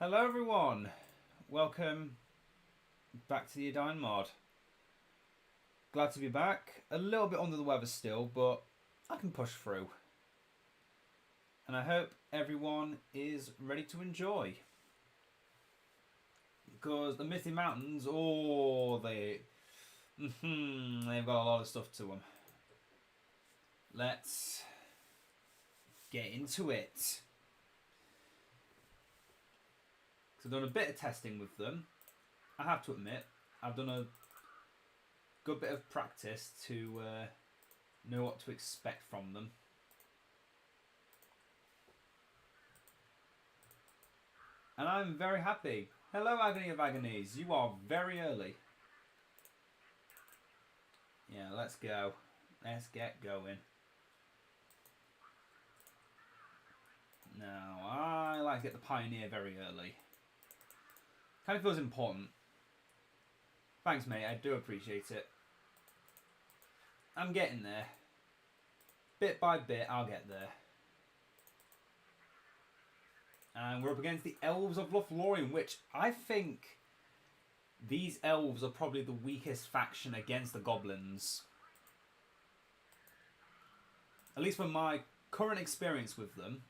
Hello everyone, welcome back to the Edain mod. Glad to be back, a little bit under the weather still, but I can push through. And I hope everyone is ready to enjoy. Because the Misty Mountains, they've got a lot of stuff to them. Let's get into it. So I've done a bit of testing with them. I have to admit, I've done a good bit of practice to know what to expect from them. And I'm very happy. Hello, Agony of Agonies. You are very early. Yeah, let's go. Let's get going. Now, I like to get the Pioneer very early. Kind of feels important. Thanks, mate. I do appreciate it. I'm getting there. Bit by bit, I'll get there. And we're up against the Elves of Lothlorien, which I think these elves are probably the weakest faction against the goblins. At least from my current experience with them.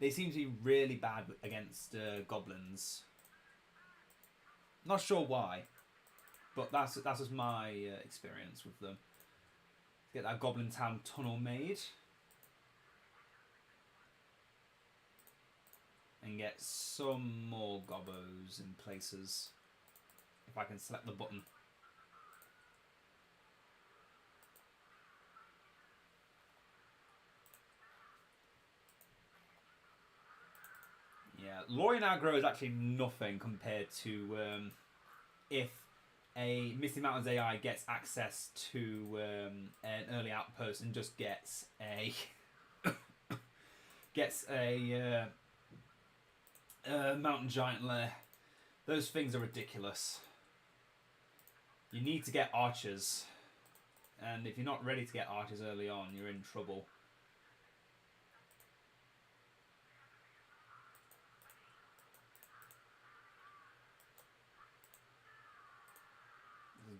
They seem to be really bad against goblins. Not sure why, but that's just my experience with them. Get that Goblin Town tunnel made. And get some more Gobos in places. If I can select the button. Yeah, Lorien aggro is actually nothing compared to if a Misty Mountains AI gets access to an early outpost and just gets a mountain giant lair. Those things are ridiculous. You need to get archers, and if you're not ready to get archers early on, you're in trouble.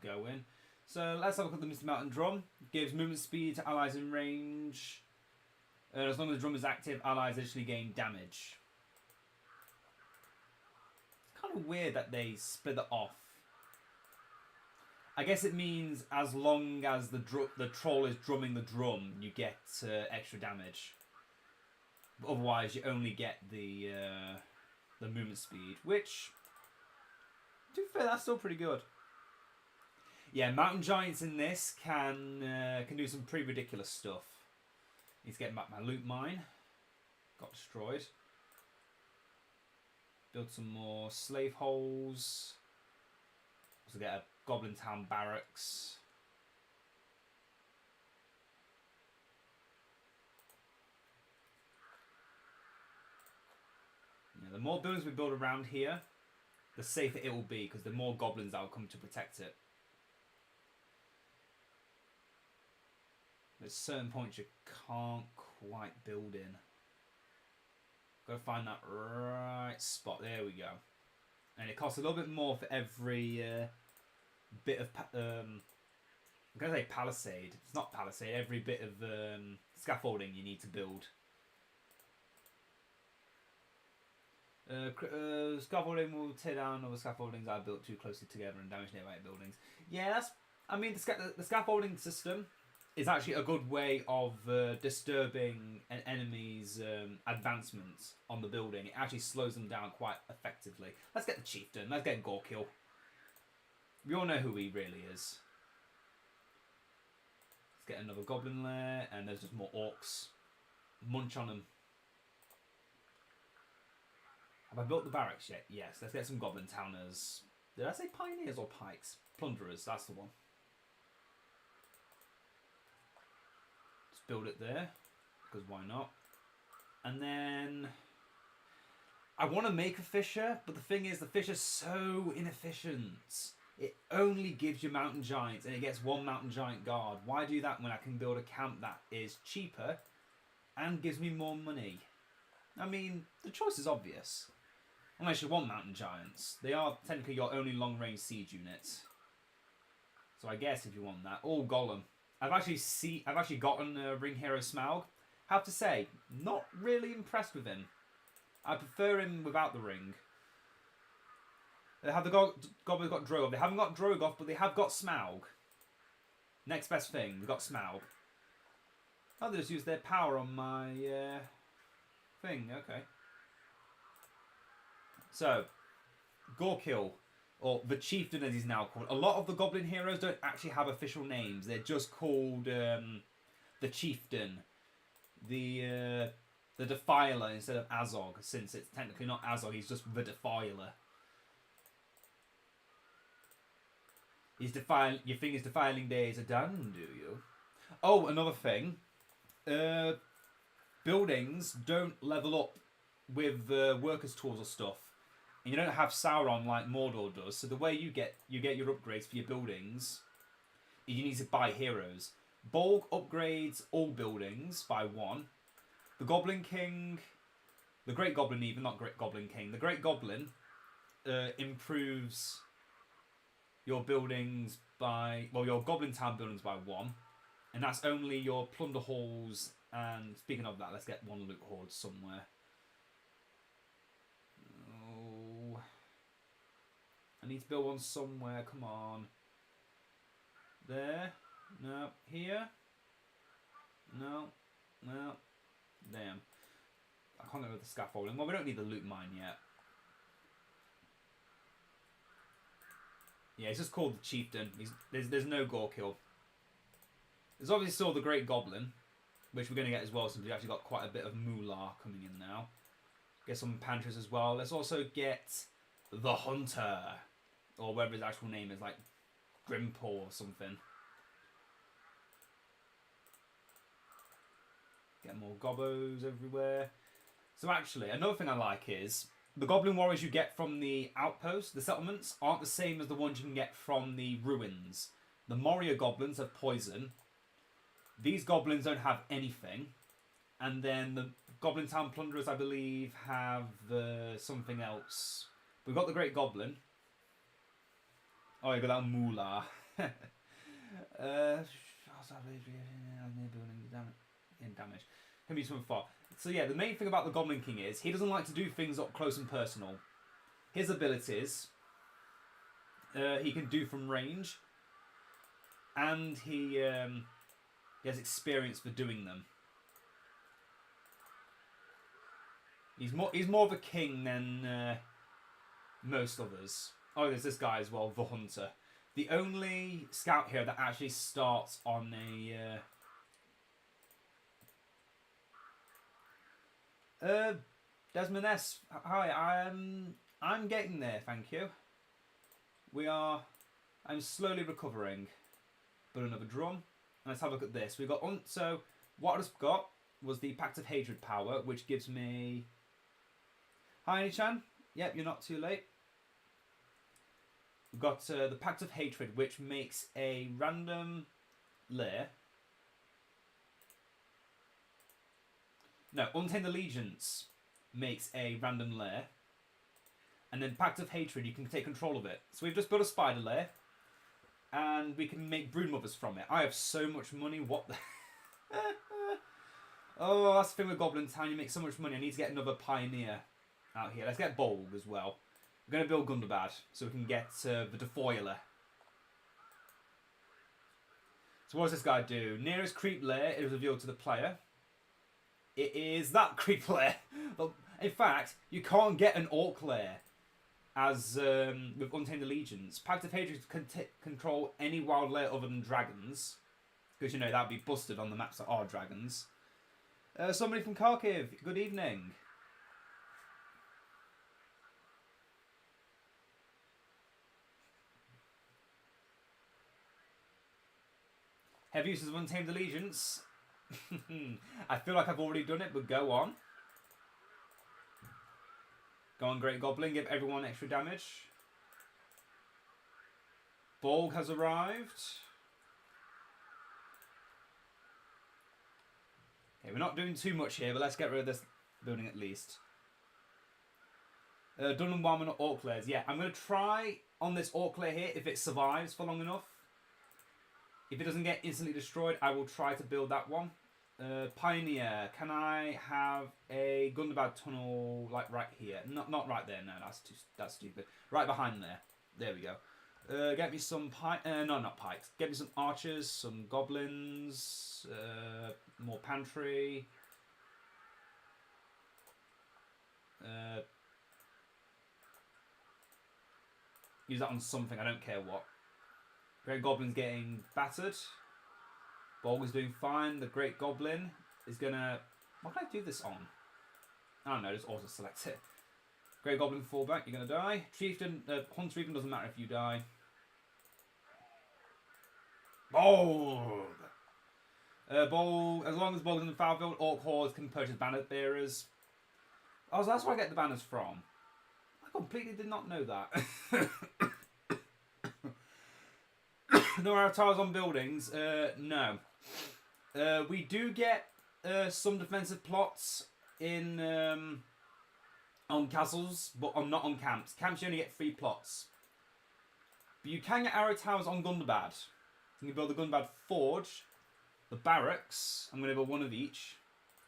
Go in. So let's have a look at the Misty Mountain Drum. Gives movement speed to allies in range. As long as the drum is active, allies additionally gain damage. It's kind of weird that they split it off. I guess it means as long as the troll is drumming the drum, you get extra damage. But otherwise, you only get the movement speed, which, to be fair, that's still pretty good. Yeah, mountain giants in this can do some pretty ridiculous stuff. Need to get back my loot mine. Got destroyed. Build some more slave holes. Also get a Goblin Town barracks. Yeah, the more buildings we build around here, the safer it will be, because the more goblins that will come to protect it. There's certain points you can't quite build in. Gotta find that right spot. There we go. And it costs a little bit more for every bit of... I'm going to say palisade. It's not palisade. Every bit of scaffolding you need to build. Scaffolding will tear down other scaffoldings I built too closely together and damage nearby buildings. Yeah, that's... I mean, the scaffolding system is actually a good way of disturbing an enemy's advancements on the building. It actually slows them down quite effectively. Let's get the chieftain. Let's get Gorkill. We all know who he really is. Let's get another goblin lair, and there's just more orcs. Munch on them. Have I built the barracks yet? Yes. Let's get some goblin towners. Did I say pioneers or pikes? Plunderers, that's the one. Build it there, because why not? And then I want to make a fisher, but the thing is, the fisher's so inefficient. It only gives you mountain giants, and it gets one mountain giant guard. Why do that when I can build a camp that is cheaper and gives me more money? I mean, the choice is obvious. Unless you want mountain giants. They are technically your only long-range siege units. So I guess if you want that. Oh, Golem. I've actually gotten Ring Hero Smaug. Have to say, not really impressed with him. I prefer him without the ring. Have the Goblins got Drogoth? They haven't got Drogoth, but they have got Smaug. Next best thing, we've got Smaug. Oh, they just use their power on my thing. Okay. So, Gorkill, or the Chieftain as he's now called. A lot of the Goblin heroes don't actually have official names. They're just called the Chieftain, the Defiler instead of Azog, since it's technically not Azog, he's just the Defiler. Your thing is defiling days are done, do you? Oh, another thing. Buildings don't level up with workers' tools or stuff. And you don't have Sauron like Mordor does. So the way you get your upgrades for your buildings, you need to buy heroes. Bolg upgrades all buildings by 1. The Goblin King, the Great Goblin even, not Great Goblin King. The Great Goblin improves your buildings by, well, your Goblin Town buildings by 1. And that's only your plunder halls. And speaking of that, let's get one loot horde somewhere. Oh, I need to build one somewhere. Come on. There. No. Here. No. No. Damn. I can't go with the scaffolding. Well, we don't need the loot mine yet. Yeah, it's just called the Chieftain. There's no Gorkill. There's obviously still the Great Goblin, which we're going to get as well, since we've actually got quite a bit of moolah coming in now. Get some Panthers as well. Let's also get the Hunter, or whatever his actual name is, like Grimpaw or something. Get more Gobos everywhere. So actually, another thing I like is the Goblin Warriors you get from the outposts, the settlements, aren't the same as the ones you can get from the ruins. The Moria Goblins have poison. These Goblins don't have anything. And then the Goblin Town Plunderers, I believe, have something else. We've got the Great Goblin. Oh, you got that Moolah. Damage. Can be something far. So yeah, the main thing about the Goblin King is he doesn't like to do things up close and personal. His abilities, he can do from range, and he has experience for doing them. He's more of a king than most others. Oh, there's this guy as well, the Hunter. The only scout here that actually starts on a Desmond S. Hi, I'm getting there, thank you. I'm slowly recovering. But another drum. Let's have a look at this. We got so what I just got was the Pact of Hatred power, which gives me. Hi, Ani-chan. Yep, you're not too late. We've got the Pact of Hatred, which makes a random lair. No, Untamed Allegiance makes a random lair. And then Pact of Hatred, you can take control of it. So we've just built a spider lair. And we can make broodmothers from it. I have so much money, what the... Oh, that's the thing with Goblin Town, you make so much money. I need to get another pioneer out here. Let's get Bolg as well. We're going to build Gundabad, so we can get the Defoiler. So what does this guy do? Nearest creep lair is revealed to the player. It is that creep lair. In fact, you can't get an orc lair as with Untamed Allegiance. Pact of Hatred can control any wild lair other than dragons. Because, you know, that would be busted on the maps that are dragons. Somebody from Kharkiv, good evening. Heavy uses of Untamed Allegiance. I feel like I've already done it, but go on. Go on, Great Goblin, give everyone extra damage. Bolg has arrived. Okay, we're not doing too much here, but let's get rid of this building at least. Dun and Warman or Orc Lairs. Yeah, I'm going to try on this Orc Lair here if it survives for long enough. If it doesn't get instantly destroyed, I will try to build that one. Pioneer. Can I have a Gundabad tunnel like right here? Not right there. No, that's stupid. Right behind there. There we go. Get me some no, not pikes. Get me some archers, some goblins, more pantry. Use that on something. I don't care what. Great Goblin's getting battered. Bolg is doing fine. The Great Goblin is gonna... What can I do this on? I don't know, just auto select it. Great Goblin fall back, you're gonna die. Chieftain, Hunter even doesn't matter if you die. Bolg! Bolg, as long as Bolg's in the foul field, Orc Hordes can purchase banner bearers. Oh, so that's where I get the banners from. I completely did not know that. No arrow towers on buildings? No. We do get some defensive plots in on castles, but not on camps. Camps you only get 3 plots. But you can get arrow towers on Gundabad. You can build the Gundabad Forge, the barracks. I'm going to build one of each.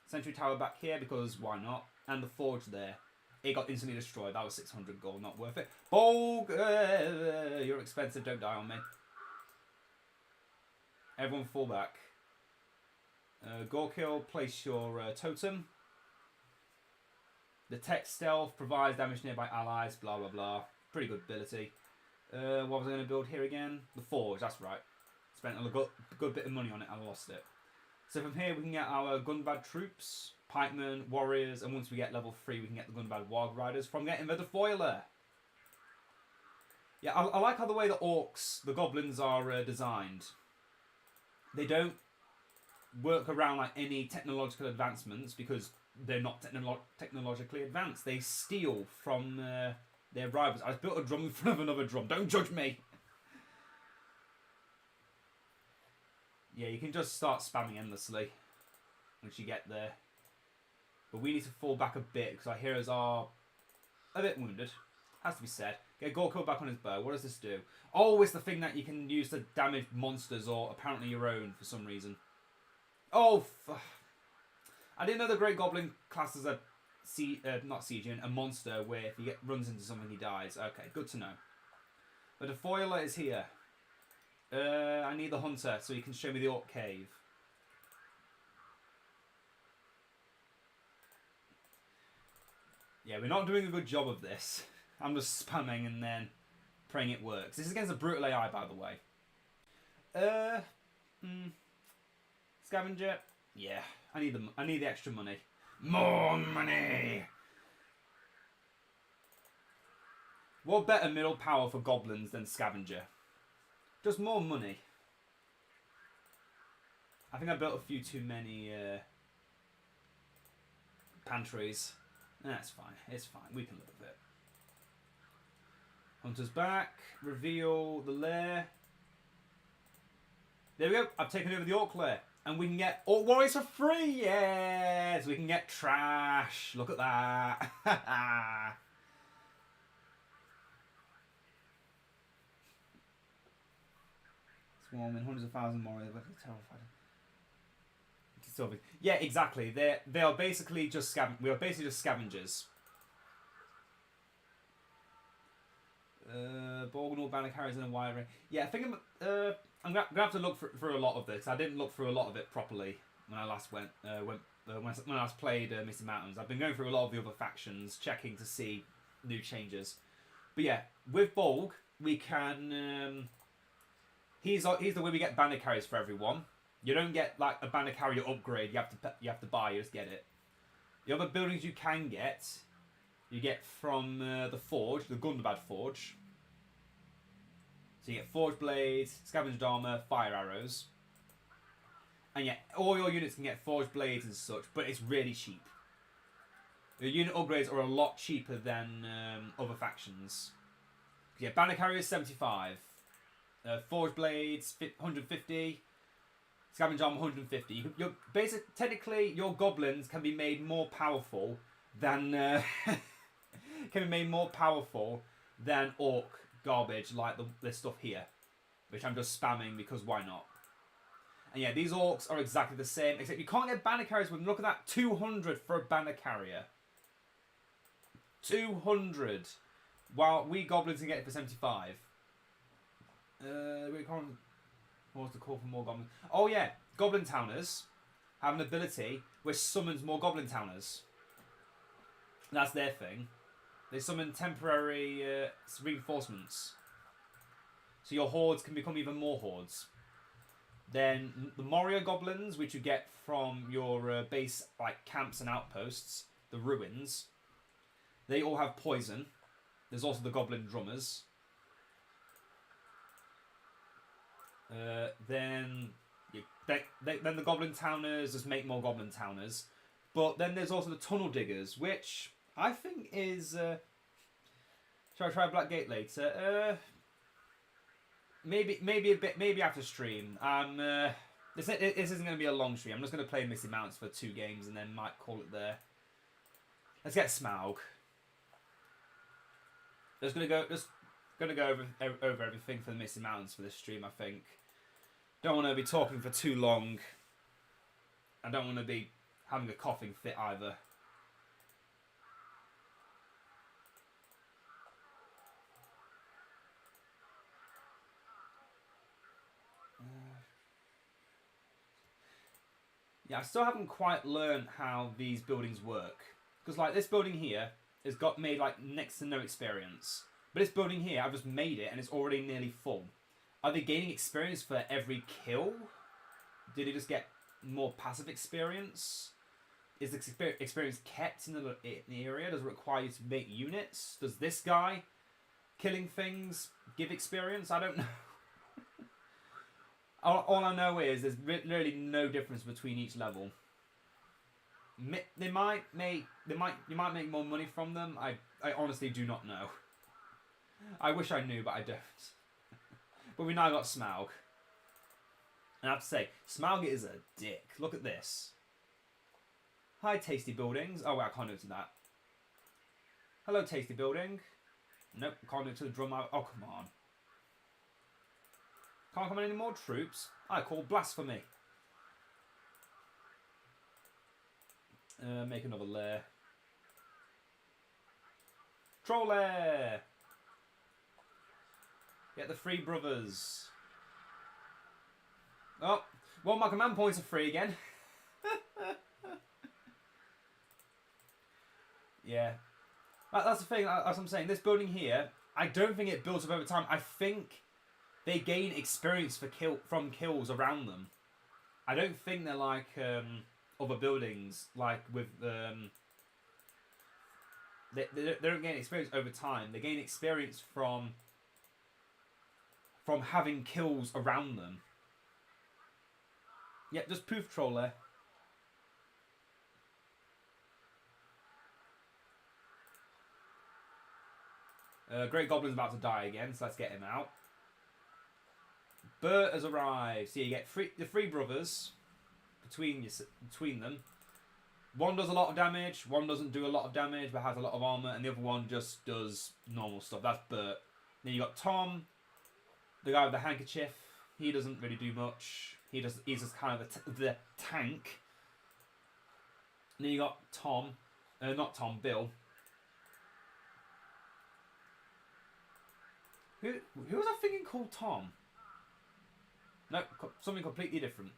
Sentry tower back here because why not? And the forge there. It got instantly destroyed. That was 600 gold, not worth it. Bolg! You're expensive, don't die on me. Everyone fall back. Gorkill, place your totem. The tech stealth provides damage to nearby allies, blah blah blah. Pretty good ability. What was I going to build here again? The forge, that's right. Spent a good bit of money on it and I lost it. So from here we can get our Gundabad troops, pikemen, warriors, and once we get level 3 we can get the Gundabad warg riders from getting the defoiler. Yeah, I like how the way the orcs, the goblins are designed. They don't work around like any technological advancements because they're not technologically advanced. They steal from their rivals. I built a drum in front of another drum. Don't judge me. Yeah, you can just start spamming endlessly once you get there. But we need to fall back a bit because our heroes are a bit wounded. Has to be said. Get Gorko back on his bow. What does this do? Oh, it's the thing that you can use to damage monsters or apparently your own for some reason. Oh, I didn't know the Great Goblin class as a a monster where if he runs into something he dies. Okay, good to know. But the foiler is here. I need the hunter so he can show me the orc cave. Yeah, we're not doing a good job of this. I'm just spamming and then praying it works. This is against a brutal AI, by the way. Scavenger. Yeah, I need the extra money. More money. What better middle power for goblins than scavenger? Just more money. I think I built a few too many pantries. That's fine. It's fine. We can live with it. Hunter's back. Reveal the lair. There we go. I've taken over the Orc lair. And we can get Orc Warriors for free. Yes! We can get trash. Look at that. Swarming. Hundreds of thousands more. Terrified. Yeah, exactly. They are basically just we are basically just scavengers. Borgnor banner carries in a wide range. Yeah, I think I'm gonna have to look through a lot of this. I didn't look through a lot of it properly when I last when I last played Misty Mountains. I've been going through a lot of the other factions, checking to see new changes. But yeah, with Bolg, we can. He's the way we get banner carriers for everyone. You don't get like a banner carrier upgrade. You have to buy. You just get it. The other buildings you can get, you get from the forge, the Gundabad forge. So you get forge blades, scavenged armor, fire arrows, and yeah, all your units can get forged blades and such. But it's really cheap. The unit upgrades are a lot cheaper than other factions. Yeah, banner carriers 75, forge blades 150. Scavenge armor 150. Technically, your goblins can be made more powerful than orc garbage like this stuff here, which I'm just spamming because why not? And yeah, these orcs are exactly the same, except you can't get banner carriers with them. Look at that, 200 for a banner carrier. 200. While we goblins can get it for 75. What's the call for more goblins? Oh yeah, goblin towners have an ability which summons more goblin towners. That's their thing. They summon temporary reinforcements. So your hordes can become even more hordes. Then the Moria goblins, which you get from your base like camps and outposts, the ruins, they all have poison. There's also the goblin drummers. Then the goblin towners just make more goblin towners. But then there's also the tunnel diggers, which I think is... shall I try Black Gate later? Maybe after stream. This isn't going to be a long stream. I'm just going to play Misty Mounts for 2 games and then might call it there. Let's get Smaug. Just gonna go over everything for the Misty Mountains for this stream. I think. Don't want to be talking for too long. I don't want to be having a coughing fit either. Yeah, I still haven't quite learned how these buildings work. Because like this building here has got made like next to no experience. But this building here, I've just made it and it's already nearly full. Are they gaining experience for every kill? Did they just get more passive experience? Is the experience kept in the area? Does it require you to make units? Does this guy killing things give experience? I don't know. All I know is there's really no difference between each level. You might make more money from them. I honestly do not know. I wish I knew, but I don't. But we now got Smaug. And I have to say, Smaug is a dick. Look at this. Hi, Tasty Buildings. Oh, wait, I can't do it to that. Hello, Tasty Building. Nope, can't do it to the drum. Oh, come on. Can't come in any more troops. I call blasphemy. Make another lair. Troll lair. Get the 3 brothers. Oh, well, my command points are free again. Yeah. That's the thing, as I'm saying, this building here, I don't think it builds up over time. I think they gain experience from kills around them. I don't think they're like other buildings, like with... They don't gain experience over time. They gain experience from having kills around them. Yep, just poof troll there. Great Goblin's about to die again, so let's get him out. Bert has arrived. So you get the 3 brothers between them. One does a lot of damage, one doesn't do a lot of damage but has a lot of armor, and the other one just does normal stuff. That's Bert. Then you got Tom, the guy with the handkerchief. He doesn't really do much. He's just kind of the tank. And then you got Tom, not Tom, Bill. Who was I thinking called Tom? No, something completely different.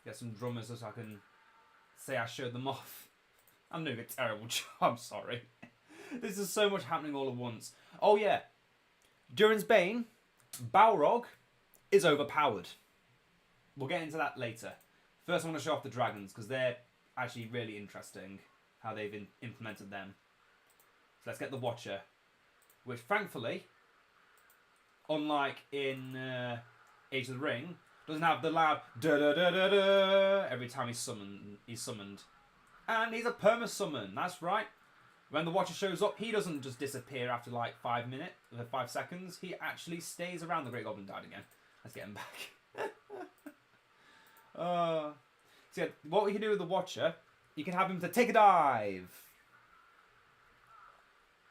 Get some drummers so I can say I showed them off. I'm doing a terrible job, I'm sorry. This is so much happening all at once. Oh yeah, Durin's Bane, Balrog, is overpowered. We'll get into that later. First I want to show off the dragons, because they're actually really interesting, how they've implemented them. So let's get the Watcher, which thankfully, unlike in Age of the Ring, doesn't have the loud da da da da da every time he's summoned. And he's a perma summon, that's right. When the Watcher shows up, he doesn't just disappear after like 5 seconds. He actually stays around. The Great Goblin died again. Let's get him back. So yeah, what we can do with the Watcher, you can have him to take a dive.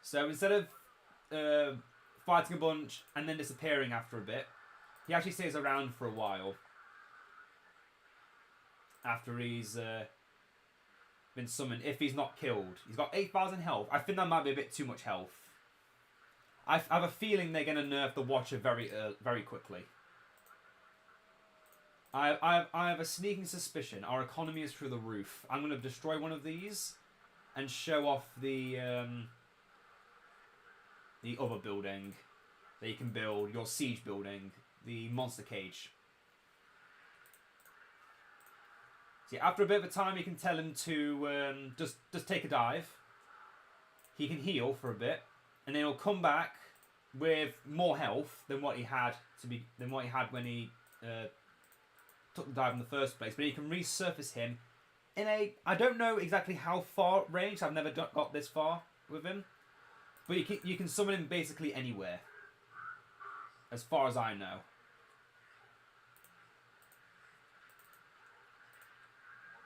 So instead of fighting a bunch and then disappearing after a bit, he actually stays around for a while. After he's been summoned, if he's not killed. He's got 8,000 health. I think that might be a bit too much health. I have a feeling they're going to nerf the Watcher very quickly. I have a sneaking suspicion our economy is through the roof. I'm going to destroy one of these and show off the other building that you can build, your siege building, the monster cage. See, after a bit of a time, you can tell him to just take a dive. He can heal for a bit, and then he'll come back with more health than what he had when he took the dive in the first place. But you can resurface him in a, I don't know exactly how far range. I've never got this far with him, but you can summon him basically anywhere, as far as I know.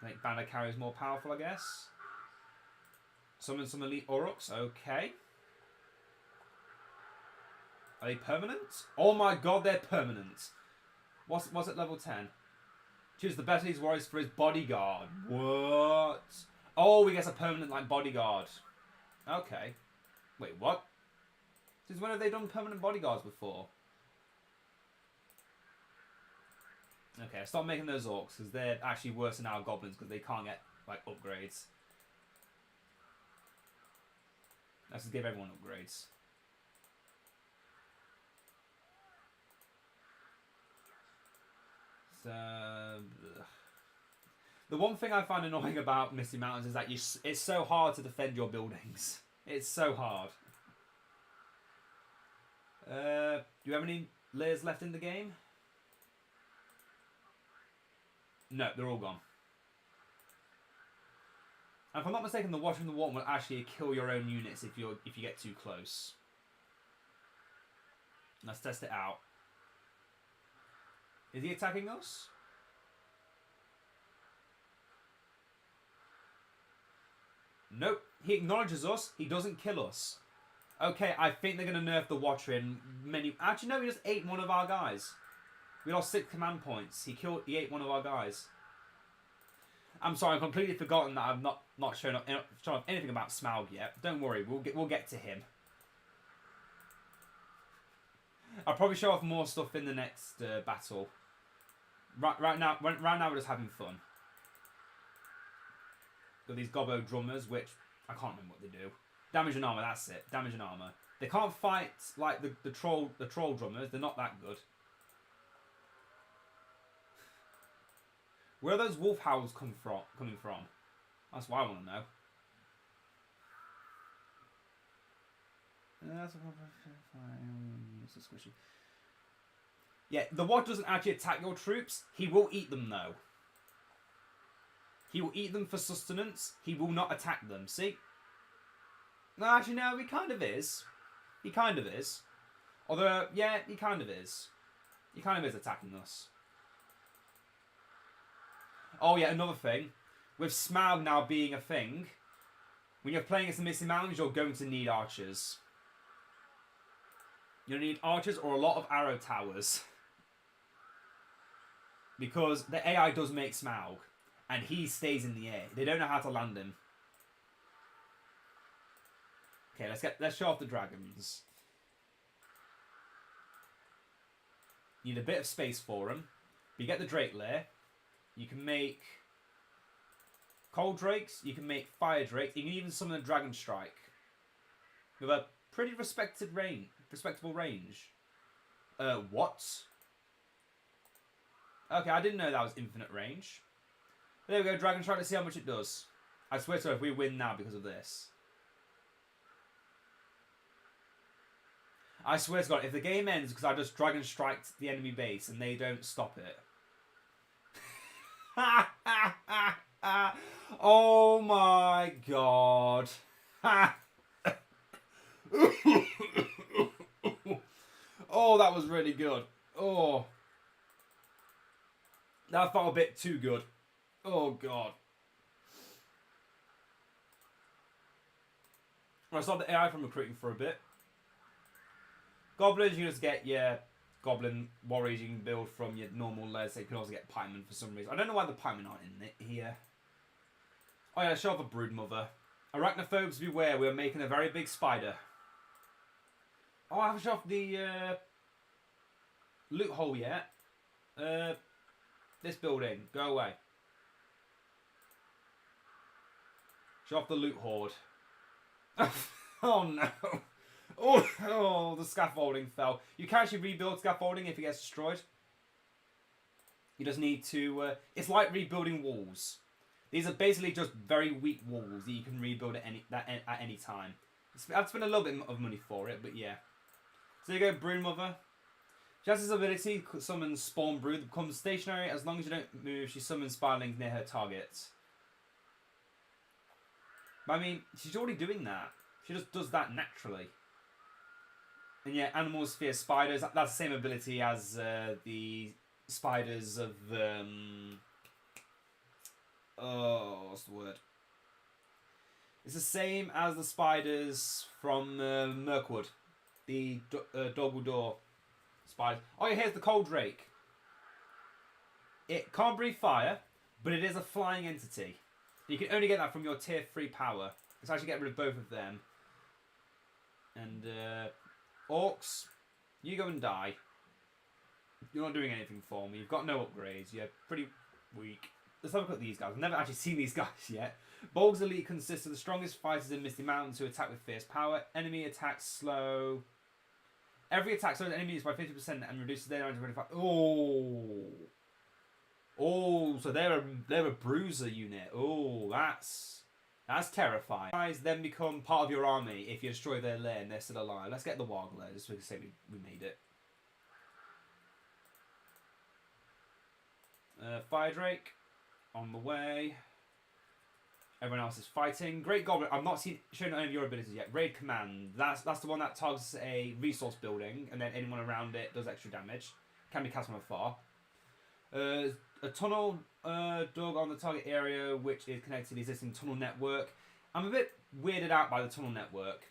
Make Banner carriers more powerful, I guess. Summon some elite Aurochs. Okay. Are they permanent? Oh my god, they're permanent. What's at level 10? Choose the best of these warriors for his bodyguard. What? Oh, he gets a permanent like bodyguard. Okay. Wait, what? Since when have they done permanent bodyguards before? Okay, stop making those orcs because they're actually worse than our goblins because they can't get like upgrades. Let's just give everyone upgrades. So the one thing I find annoying about Misty Mountains is that it's so hard to defend your buildings. It's so hard. Do you have any layers left in the game? No, they're all gone. And if I'm not mistaken, the Watcher and the Warden will actually kill your own units if you get too close. Let's test it out. Is he attacking us? Nope. He acknowledges us. He doesn't kill us. Okay, I think they're going to nerf the Watcher in many... Actually, no, he just ate one of our guys. We lost 6 command points. He ate one of our guys. I'm sorry, I've completely forgotten that I've not shown off anything about Smaug yet. Don't worry, we'll get to him. I'll probably show off more stuff in the next battle. Right now we're just having fun. With these Gobo drummers, which I can't remember what they do. Damage and armor, that's it. Damage and armor. They can't fight like the troll drummers. They're not that good. Where are those wolf howls coming from? That's what I want to know. Yeah, the Watcher doesn't actually attack your troops. He will eat them though. He will eat them for sustenance. He will not attack them. See? No, actually, no. He kind of is. He kind of is. Although, yeah, he kind of is. He kind of is attacking us. Oh yeah, another thing. With Smaug now being a thing, when you're playing against the Misty Mountains, you're going to need archers. You'll need archers or a lot of arrow towers. Because the AI does make Smaug. And he stays in the air. They don't know how to land him. Okay, let's show off the dragons. Need a bit of space for them. You get the Drake Lair. You can make cold drakes. You can make fire drakes. You can even summon a dragon strike with a pretty respectable range. What? Okay, I didn't know that was infinite range. There we go, dragon strike. Let's see how much it does. I swear to God, if we win now because of this. I swear to God, if the game ends because I just dragon striked the enemy base and they don't stop it. Oh my god. Oh, that was really good. Oh. That felt a bit too good. Oh, God. I stopped the AI from recruiting for a bit. Goblins, you just get your goblin warriors you can build from your normal layers. So you can also get pikemen for some reason. I don't know why the pikemen aren't in it here. Oh yeah, show off a brood mother. Arachnophobes beware, we are making a very big spider. Oh, I haven't shown off the loot hole yet. This building, go away. Show off the loot hoard. Oh no. Oh, the scaffolding fell. You can actually rebuild scaffolding if it gets destroyed. You just need to... it's like rebuilding walls. These are basically just very weak walls that you can rebuild at any time. I've spent a little bit of money for it, but yeah. So you go, Brood Mother. She has this ability, summon Spawn Brood, that becomes stationary. As long as you don't move, she summons spiderlings near her targets. But I mean, she's already doing that. She just does that naturally. And yeah, animals fear spiders. That's the same ability as the spiders of... oh, what's the word? It's the same as the spiders from Mirkwood. The Dogwood spiders. Oh yeah, here's the Cold Drake. It can't breathe fire, but it is a flying entity. You can only get that from your tier 3 power. Let's actually get rid of both of them. And orcs, you go and die. You're not doing anything for me. You've got no upgrades. You're pretty weak. Let's have a look at these guys. I've never actually seen these guys yet. Bolg's elite consists of the strongest fighters in Misty Mountains who attack with fierce power. Enemy attacks slow. Every attack slows enemies by 50% and reduces their damage to 25. Oh. Oh, so they're a bruiser unit. Oh, that's terrifying. Guys then become part of your army if you destroy their lair and they're still alive. Let's get the Wargler just so we can say we made it. Fire Drake on the way. Everyone else is fighting. Great Goblin. I've not shown any of your abilities yet. Raid Command. That's the one that targets a resource building, and then anyone around it does extra damage. Can be cast from afar. A tunnel dug on the target area, which is connected to the existing tunnel network. I'm a bit weirded out by the tunnel network.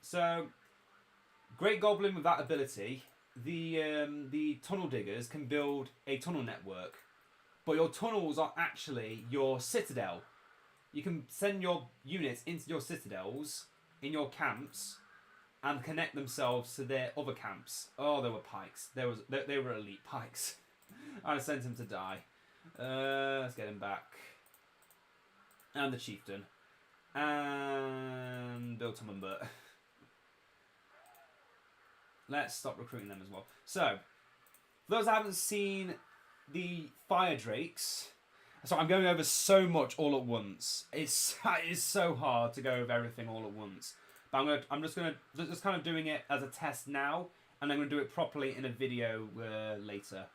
So, Great Goblin with that ability, the tunnel diggers can build a tunnel network, but your tunnels are actually your citadel. You can send your units into your citadels in your camps and connect themselves to their other camps. Oh, there were pikes. They were elite pikes. I sent him to die. Let's get him back. And the chieftain. And Bill Tummenbert. Let's stop recruiting them as well. So, for those that haven't seen the Fire Drakes... So I'm going over so much all at once. It is so hard to go over everything all at once. But I'm just kind of doing it as a test now, and I'm going to do it properly in a video later.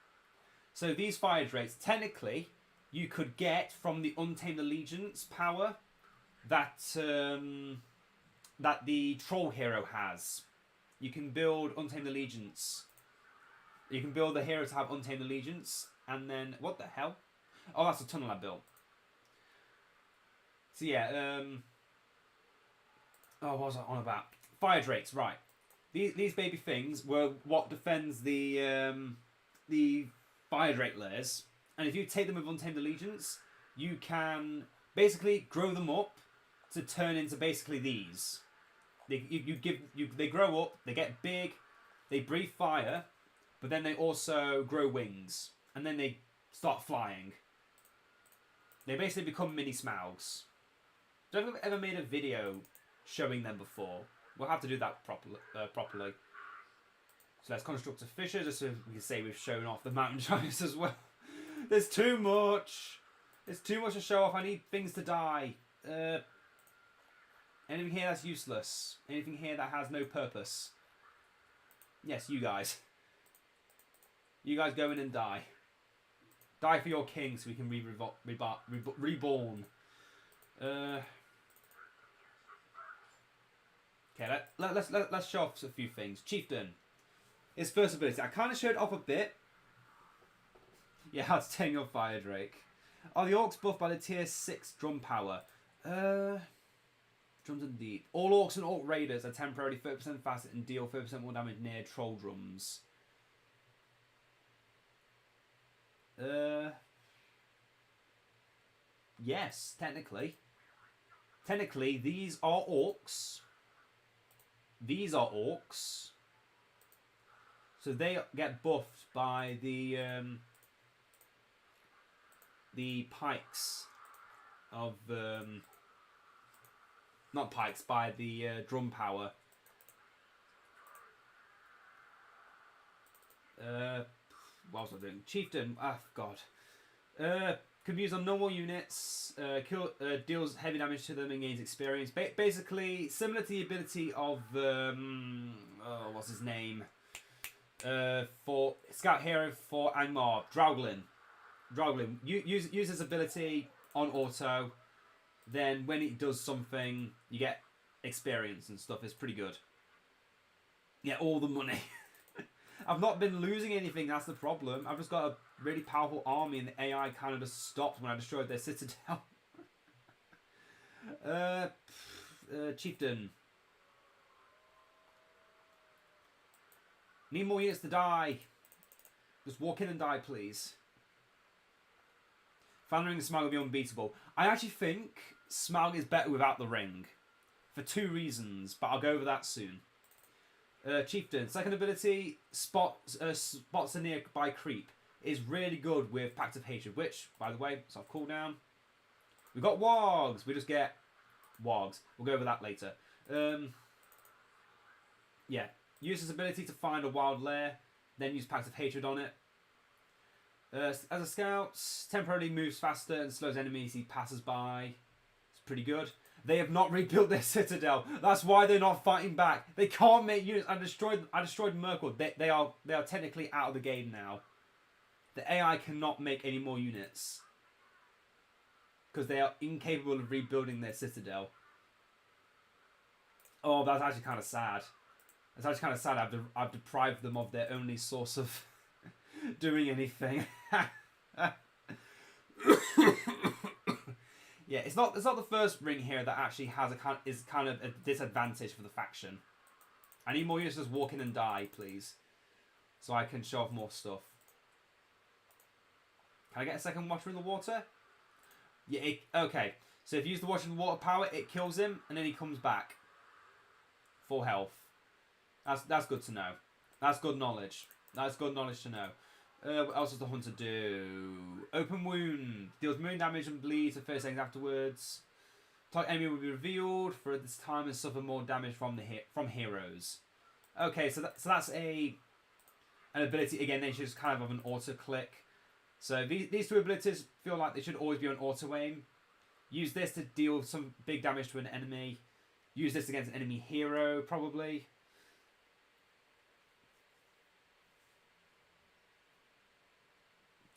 So these Fire Drakes, technically, you could get from the Untamed Allegiance power that that the Troll hero has. You can build Untamed Allegiance. You can build the hero to have Untamed Allegiance, and then what the hell? Oh, that's a tunnel I built. So yeah, oh, what was I on about? Fire Drakes, right. These baby things were what defends the Fire Drake lairs. And if you take them with Untamed Allegiance, you can basically grow them up to turn into basically these. They grow up, they get big, they breathe fire, but then they also grow wings. And then they start flying. They basically become mini Smaugs. I don't think I've ever made a video showing them before. We'll have to do that properly. So let's construct a fisher, just so we can say we've shown off the mountain giants as well. There's too much. There's too much to show off. I need things to die. Anything here that's useless? Anything here that has no purpose? Yes, you guys. You guys go in and die. Die for your king so we can reborn. Okay, let's show off a few things. Chieftain. His first ability. I kind of showed off a bit. Yeah, how to tame your fire drake. Are the orcs buffed by the tier 6 drum power? Drums indeed. All orcs and orc raiders are temporarily 30% faster and deal 30% more damage near troll drums. Yes, technically. Technically, these are orcs. These are orcs. So they get buffed by the pikes of not pikes, by the drum power. What was I doing? Chieftain. Ah, God. Can be used on normal units. Deals heavy damage to them and gains experience. Basically, similar to the ability of what's his name? For Scout Hero for Angmar, Drauglin. Use his ability on auto. Then when it does something, you get experience and stuff. It's pretty good. Yeah, all the money. I've not been losing anything, that's the problem. I've just got a really powerful army and the AI kind of just stopped when I destroyed their citadel. Chieftain. Need more units to die. Just walk in and die, please. Fan Ring and Smaug will be unbeatable. I actually think Smaug is better without the ring. For 2 reasons, but I'll go over that soon. Chieftain. Second ability, spots a nearby creep. Is really good with Pact of Hatred, which, by the way, it's off cooldown. We've got Wargs. We just get Wargs. We'll go over that later. Yeah. Use his ability to find a wild lair, then use Pact of Hatred on it. As a scout, temporarily moves faster and slows enemies he passes by. It's pretty good. They have not rebuilt their citadel. That's why they're not fighting back. They can't make units. I destroyed Merkel. They are technically out of the game now. The AI cannot make any more units because they are incapable of rebuilding their citadel. Oh, that's actually kind of sad. It's actually kind of sad. I've deprived them of their only source of doing anything. Yeah, it's not the first ring here that actually has is kind of a disadvantage for the faction. I need more units to just walk in and die, please, so I can show off more stuff. Can I get a second Watcher in the water? Yeah. Okay. So if you use the Watcher in the water power, it kills him, and then he comes back. Full health. That's good to know. That's good knowledge. That's good knowledge to know. What else does the Hunter do? Open Wound. Deals wound damage and bleeds for 30 seconds afterwards. Target enemy will be revealed for this time and suffer more damage from heroes. Okay, so that's an ability. Again, they should just kind of have an auto click. So these 2 abilities feel like they should always be on auto aim. Use this to deal some big damage to an enemy. Use this against an enemy hero, probably.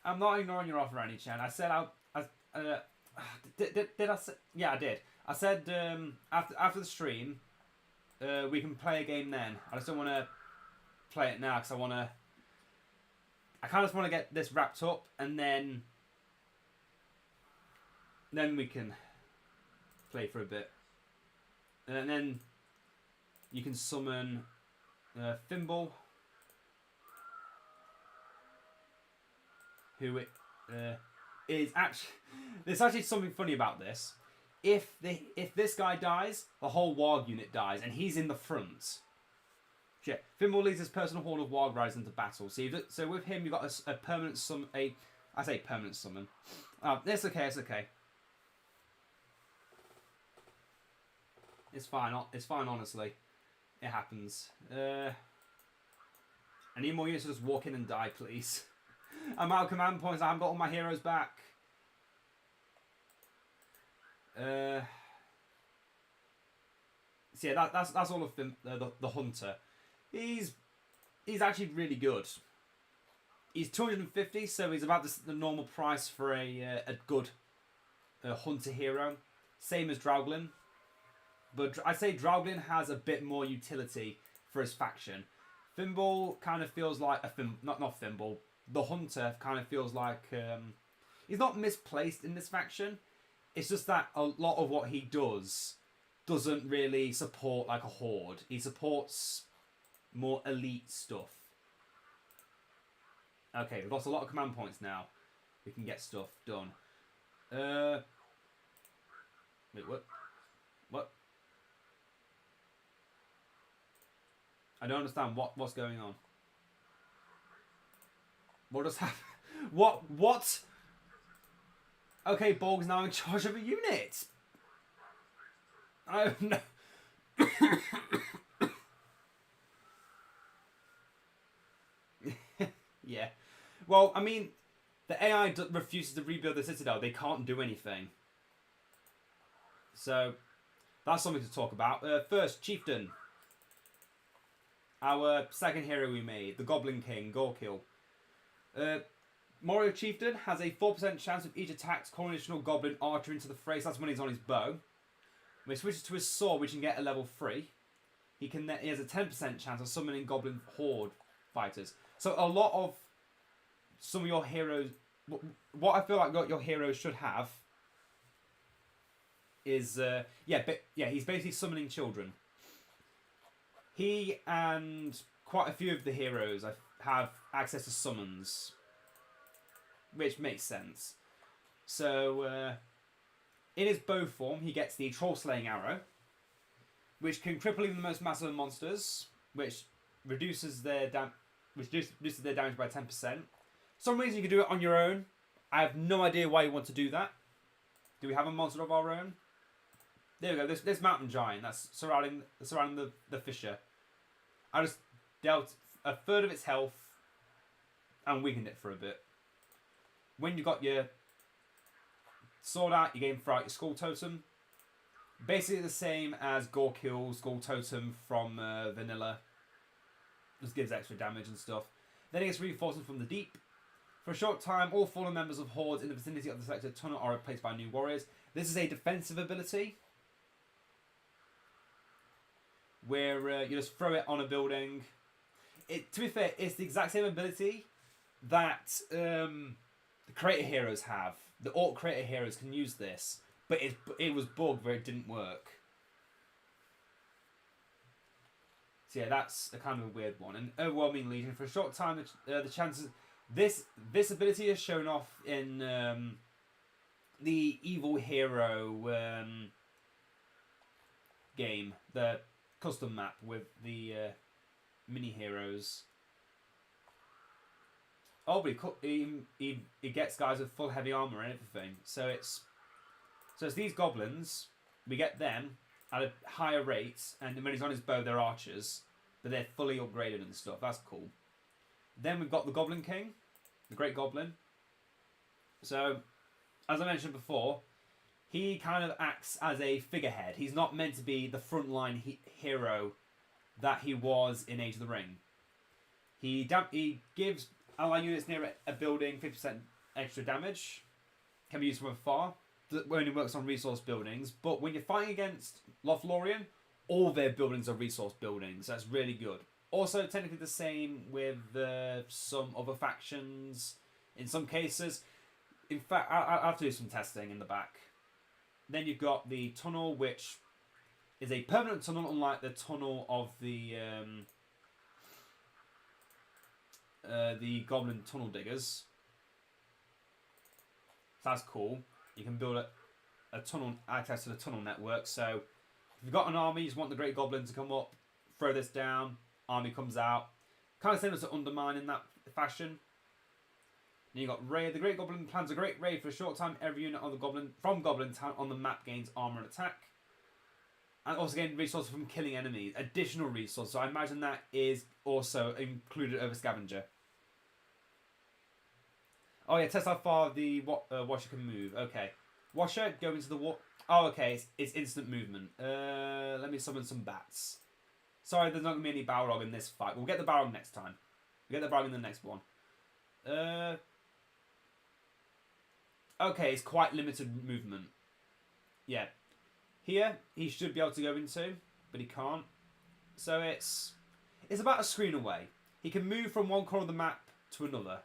I'm not ignoring your offer, Annie Chan. I said did I say? Yeah, I did. I said after the stream, we can play a game then. I just don't want to play it now because I kind of just want to get this wrapped up and then we can play for a bit. And then you can summon Thimble, who is actually... There's actually something funny about this. If this guy dies, the whole Warg unit dies, and he's in the front. Shit. Thimble leads his personal horde of Warg riders into battle. So with him, you've got a permanent summon. I say permanent summon. It's okay. It's okay. It's fine. It's fine. Honestly, it happens. I need more units to just walk in and die, please. I'm out of command points. I haven't got all my heroes back. So yeah, that's all of the Hunter. He's actually really good. He's 250, so he's about the normal price for a good Hunter hero. Same as Drauglin. But I'd say Drauglin has a bit more utility for his faction. Thimble kind of feels like a not Thimble. the hunter kind of feels like he's not misplaced in this faction. It's just that a lot of what he does doesn't really support like a horde. He supports more elite stuff. Okay, we've lost a lot of command points now. We can get stuff done. Wait, what? What? I don't understand what's going on. What does happen? What? Okay, Borg's now in charge of a unit. I no. Yeah. Well, I mean, the AI refuses to rebuild the Citadel. They can't do anything. So, that's something to talk about. First, Chieftain. Our second hero we made, the Goblin King, Gorkill. Morio Chieftain has a 4% chance of each attack to call an additional Goblin Archer into the fray. So that's when he's on his bow. When he switches to his sword, which he can get at level 3, he has a 10% chance of summoning Goblin Horde fighters. So a lot of some of your heroes, what I feel like your heroes should have is, he's basically summoning children. He and quite a few of the heroes have access to summons, which makes sense. So, in his bow form, he gets the Troll Slaying Arrow, which can cripple even the most massive monsters, which reduces their damage by 10%. Some reason you can do it on your own. I have no idea why you want to do that. Do we have a monster of our own? There we go. This mountain giant that's surrounding the fissure. I just dealt a third of its health and weakened it for a bit. When you got your sword out, you gain Fright, your Skull Totem. Basically the same as Gorkill's Skull Totem from Vanilla. Just gives extra damage and stuff. Then it gets reinforcements from the deep. For a short time, all fallen members of hordes in the vicinity of the selected tunnel are replaced by new warriors. This is a defensive ability, where you just throw it on a building. To be fair, it's the exact same ability that the creator heroes have. The Orc creator heroes can use this, but it was bugged where it didn't work. So yeah, that's a kind of a weird one. And Overwhelming Legion, for a short time, the chances... This ability is shown off in the Evil Hero game, the custom map with the mini heroes. Oh, but he gets guys with full heavy armor and everything. So it's these goblins. We get them at a higher rate, and when he's on his bow, they're archers, but they're fully upgraded and stuff. That's cool. Then we've got the Goblin King, the Great Goblin. So, as I mentioned before, he kind of acts as a figurehead. He's not meant to be the frontline hero that he was in Age of the Ring. He gives ally units near a building 50% extra damage. Can be used from afar. That only works on resource buildings. But when you're fighting against Lothlorien, all their buildings are resource buildings. That's really good. Also, technically the same with some other factions in some cases. In fact, I'll have to do some testing in the back. Then you've got the tunnel, which is a permanent tunnel, unlike the tunnel of the Goblin Tunnel Diggers. So that's cool. You can build a tunnel, access to the tunnel network. So if you've got an army, you just want the Great Goblin to come up, throw this down, army comes out. Kind of similar to Undermine in that fashion. Then you got Raid. The Great Goblin plans a great raid for a short time. Every unit on from Goblin Town on the map gains armor and attack. And also gain resources from killing enemies. Additional resources. So I imagine that is also included over Scavenger. Oh yeah, test how far the Washer can move. Okay. Washer, go into the water. Oh, okay, it's instant movement. Let me summon some bats. Sorry, there's not going to be any Balrog in this fight. We'll get the Balrog next time. We'll get the Balrog in the next one. Okay, it's quite limited movement. Yeah. Here, he should be able to go into, but he can't. So it's about a screen away. He can move from one corner of the map to another.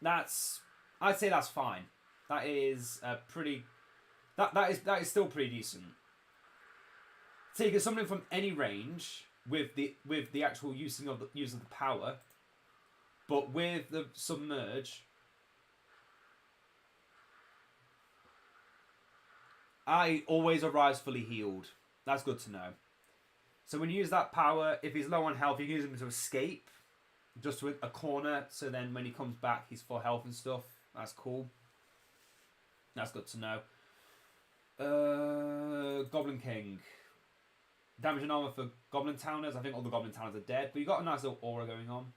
I'd say that's fine. That is pretty. That is still pretty decent. So you get something from any range with the actual use of the power, but with the submerge, I always arrives fully healed. That's good to know. So when you use that power, if he's low on health, you can use him to escape, just to a corner. So then when he comes back, he's full health and stuff. That's cool. That's good to know. Goblin King. Damage and armor for Goblin Towners. I think all the Goblin Towners are dead, but you got a nice little aura going on.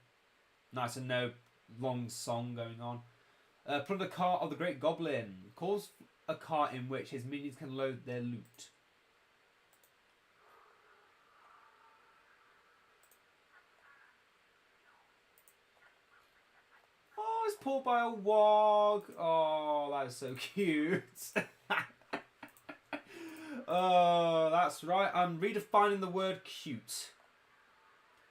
Nice and no long song going on. Plunder cart of the Great Goblin. Calls a cart in which his minions can load their loot. Oh, it's pulled by a wog. Oh, that is so cute. Oh, that's right. I'm redefining the word cute.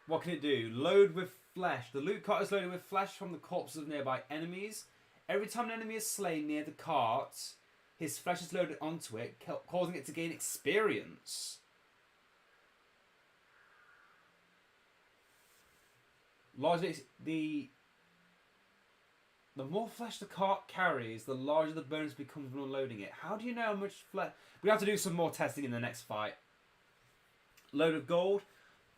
What can it do? Load with flesh. The loot cart is loaded with flesh from the corpses of nearby enemies. Every time an enemy is slain near the cart, his flesh is loaded onto it, causing it to gain experience. Largely, the more flesh the cart carries, the larger the bonus becomes when unloading it. How do you know how much flesh? We have to do some more testing in the next fight. Load of gold.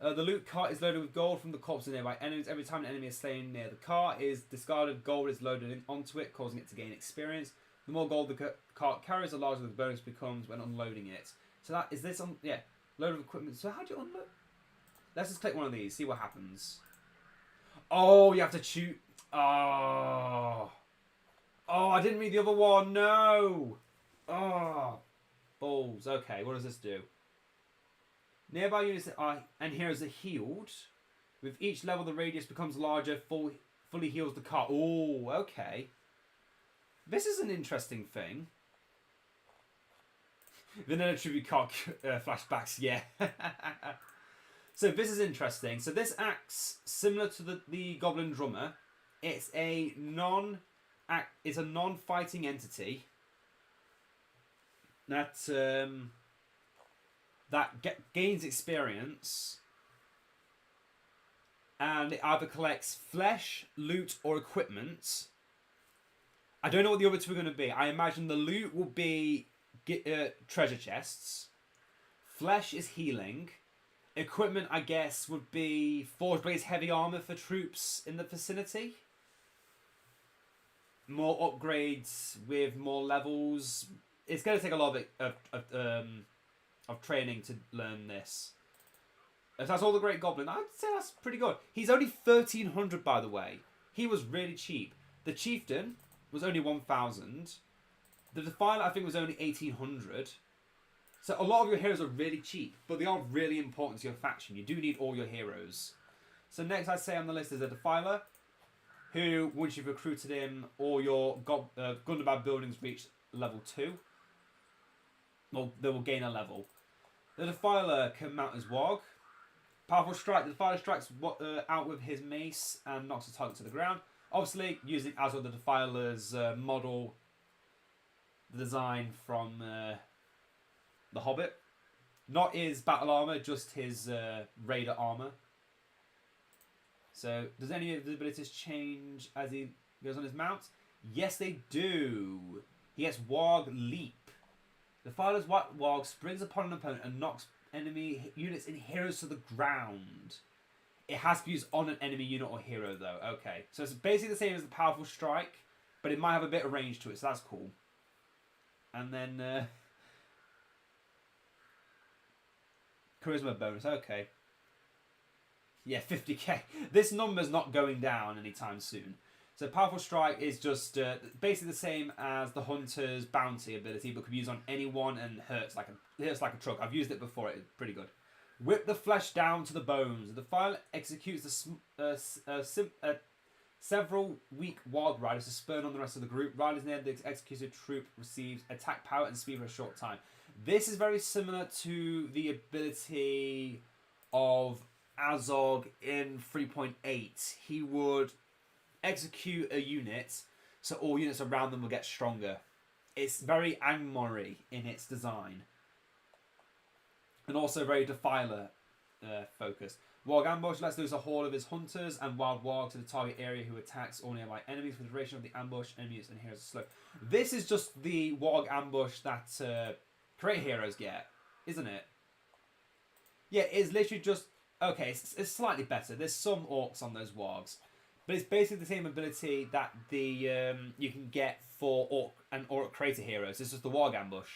The loot cart is loaded with gold from the corpses of nearby enemies. Every time an enemy is slain near the cart, is discarded gold is loaded onto it, causing it to gain experience. The more gold the cart carries, the larger the bonus becomes when unloading it. So that is this on load of equipment. So how do you unload? Let's just click one of these, see what happens. Oh, you have to choose. Oh, I didn't read the other one. No. Oh, balls. Okay, what does this do? Nearby units and heroes are healed. With each level, the radius becomes larger. Fully heals the cart. Oh, okay. This is an interesting thing. Vanilla tribute cart flashbacks. Yeah. So this is interesting. So this acts similar to the Goblin Drummer. It's a non-fighting entity that gains experience, and it either collects flesh, loot, or equipment. I don't know what the other two are going to be. I imagine the loot will be treasure chests. Flesh is healing. Equipment, I guess, would be Forge Blaze heavy armor for troops in the vicinity. More upgrades with more levels. It's going to take a lot of training to learn this. If that's all the Great Goblin, I'd say that's pretty good. He's only 1,300, by the way. He was really cheap. The Chieftain was only 1,000. The Defiler, I think, was only 1,800. So a lot of your heroes are really cheap, but they are really important to your faction. You do need all your heroes. So next I'd say on the list is a Defiler, who, once you've recruited him, all your Gundabad buildings reach level 2. Well, they will gain a level. The Defiler can mount his Wog. Powerful Strike. The Defiler strikes out with his mace and knocks the target to the ground. Obviously, using as well the Defiler's model, the design from The Hobbit. Not his battle armor, just his raider armor. So, does any of the abilities change as he goes on his mount? Yes, they do. He gets Warg Leap. The Defiler's white Warg springs upon an opponent and knocks enemy units and heroes to the ground. It has to be used on an enemy unit or hero, though. Okay, so it's basically the same as the Powerful Strike, but it might have a bit of range to it, so that's cool. And then Charisma bonus, okay. Yeah, 50k. This number's not going down anytime soon. So Powerful Strike is just basically the same as the Hunter's Bounty ability, but could be used on anyone and hurts like a truck. I've used it before, it's pretty good. Whip the flesh down to the bones. The Defiler executes several weak Warg Riders to spurn on the rest of the group. Riders near the executed troop receives attack power and speed for a short time. This is very similar to the ability of Azog in 3.8. He would execute a unit, so all units around them will get stronger. It's very Angmori in its design. And also very Defiler focused. Warg Ambush lets loose a horde of his hunters and wild warg to the target area who attacks all nearby enemies for the duration of the ambush. Enemies and heroes are slow. This is just the Warg Ambush that create heroes get, isn't it? Yeah, it's literally just... Okay, it's slightly better. There's some orcs on those wargs. But it's basically the same ability that the you can get for orc and orc creator heroes. It's just the warg ambush.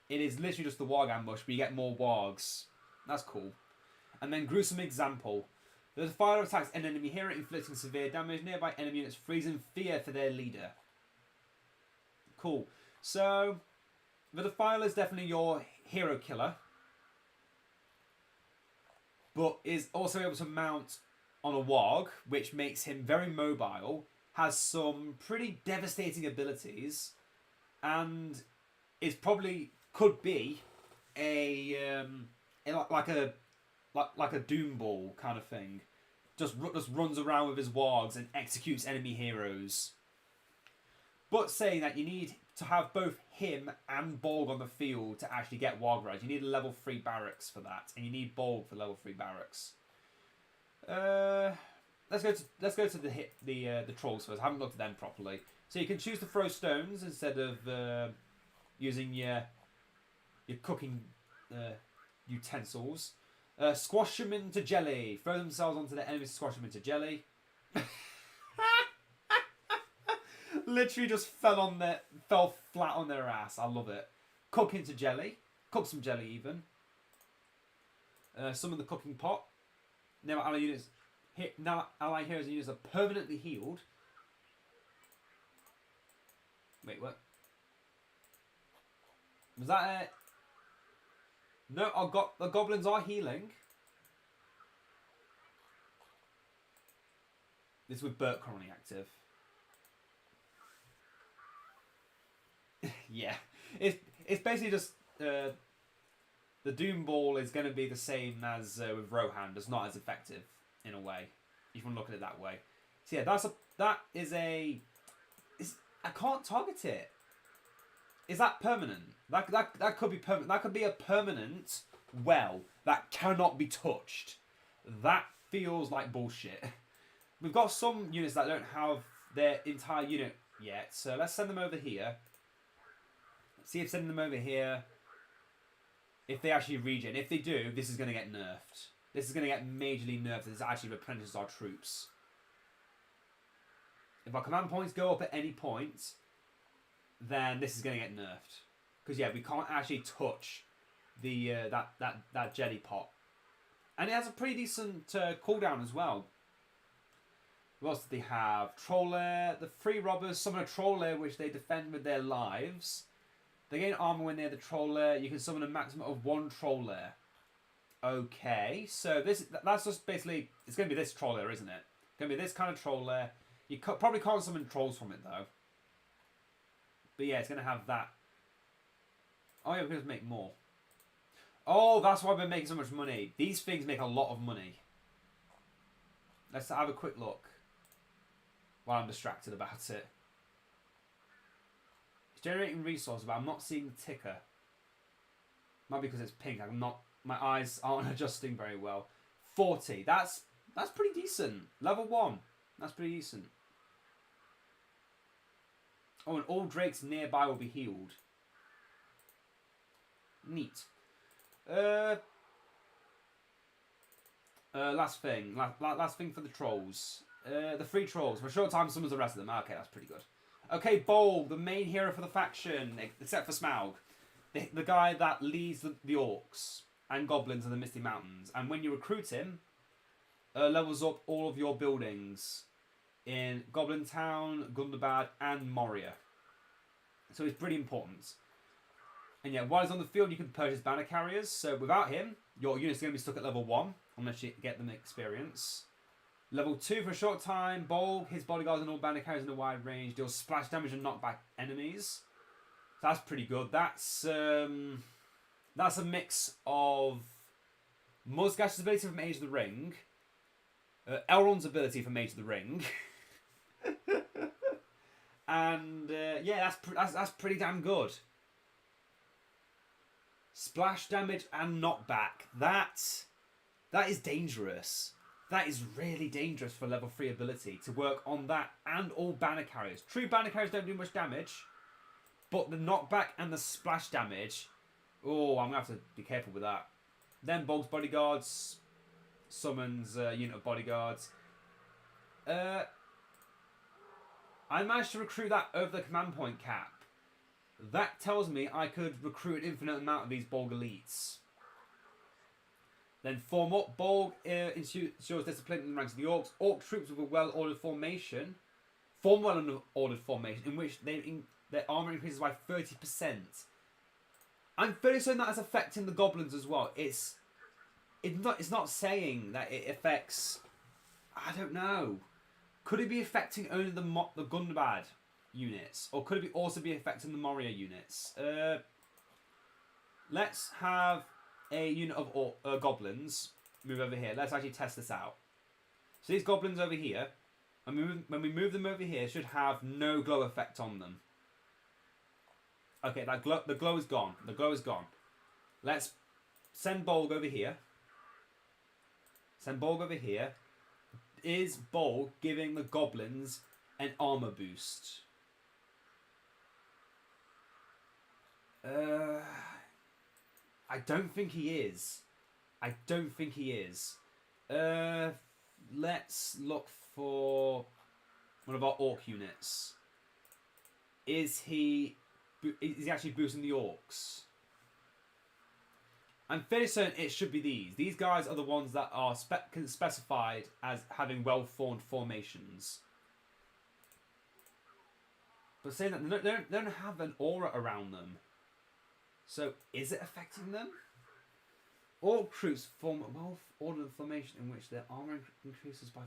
It is literally just the warg ambush, but you get more wargs. That's cool. And then gruesome example. The Defiler attacks an enemy hero, inflicting severe damage. Nearby enemy units freeze in fear for their leader. Cool. So, the Defiler is definitely your hero killer. But is also able to mount on a warg, which makes him very mobile. Has some pretty devastating abilities. And is probably... could be like a Doom Ball kind of thing. Just runs around with his wargs and executes enemy heroes. But saying that, you need to have both him and Bolg on the field to actually get warg res. You need a level 3 barracks for that, and you need Bolg for level 3 barracks. Let's go to the trolls first. I haven't looked at them properly. So you can choose to throw stones instead of using your cooking utensils. Squash them into jelly. Throw themselves onto the enemies to squash them into jelly. Literally just fell flat on their ass. I love it. Cook into jelly. Cook some jelly even. Summon the cooking pot. Now ally units. Now ally heroes and units are permanently healed. Wait, what? Was that it? No, the goblins are healing. This is with Burt currently active. Yeah, it's basically just the Doom Ball is going to be the same as with Rohan, just not as effective in a way. If you want to look at it that way. So yeah, I can't target it. Is that permanent? That could be permanent. That could be a permanent well that cannot be touched. That feels like bullshit. We've got some units that don't have their entire unit yet, so let's send them over here. See if sending them over here, if they actually regen. If they do, this is going to get nerfed. This is going to get majorly nerfed. This actually replenishes our troops. If our command points go up at any point, then this is going to get nerfed. Because yeah, we can't actually touch the that jelly pot. And it has a pretty decent cooldown as well. What else do they have? Troll Lair. The free robbers summon a Troll Lair which they defend with their lives. They gain armor when near the Troll Lair. You can summon a maximum of 1 Troll Lair. Okay, so that's just basically... It's going to be this Troll Lair, isn't it? It's going to be this kind of Troll Lair. You probably can't summon trolls from it, though. But yeah, it's going to have that. Oh yeah, we're going to make more. Oh, that's why we're making so much money. These things make a lot of money. Let's have a quick look. While I'm distracted about it. It's generating resources, but I'm not seeing the ticker. Might be because it's pink. My eyes aren't adjusting very well. 40. That's pretty decent. Level 1. That's pretty decent. Oh, and all drakes nearby will be healed. Neat. Last thing. Last thing for the trolls. The free trolls. For a short time, summons the rest of them. Okay, that's pretty good. Okay, Bolg, the main hero for the faction, except for Smaug. The guy that leads the orcs and goblins in the Misty Mountains. And when you recruit him, levels up all of your buildings in Goblin Town, Gundabad, and Moria. So he's pretty important. And yeah, while he's on the field, you can purchase banner carriers. So without him, your unit's going to be stuck at level 1, unless you get them experience. Level 2 for a short time. Bolg, his bodyguards and all banner carriers in a wide range deal splash damage and knock back enemies. So that's pretty good. That's a mix of Muzgash's ability from Age of the Ring, Elrond's ability from Age of the Ring, And yeah, that's pretty damn good. Splash damage and knockback. That is dangerous. That is really dangerous for level 3 ability to work on that and all banner carriers. True banner carriers don't do much damage, but the knockback and the splash damage. Oh, I'm gonna have to be careful with that. Then Bolg's bodyguards summons a unit of bodyguards. I managed to recruit that over the command point cap. That tells me I could recruit an infinite amount of these Bolg elites. Then form up. Bolg ensures discipline in the ranks of the Orcs. Orc troops with a well-ordered formation form well-ordered formation in which their armor increases by 30%. I'm fairly certain that is affecting the goblins as well. It's not saying that it affects. I don't know. Could it be affecting only the Gundabad units, or could it also be affecting the Moria units? Let's have a unit of goblins move over here. Let's actually test this out. So these goblins over here, when we move them over here, should have no glow effect on them. Okay, the glow is gone. The glow is gone. Let's send Bolg over here. Send Bolg over here. Is Bolg giving the goblins an armor boost? I don't think he is. I don't think he is. Let's look for one of our orc units. Is he actually boosting the orcs? I'm fairly certain it should be these. These guys are the ones that are specified as having well-formed formations. But saying that, they don't have an aura around them. So, is it affecting them? Orc troops form a well-ordered formation in which their armor increases by 30%.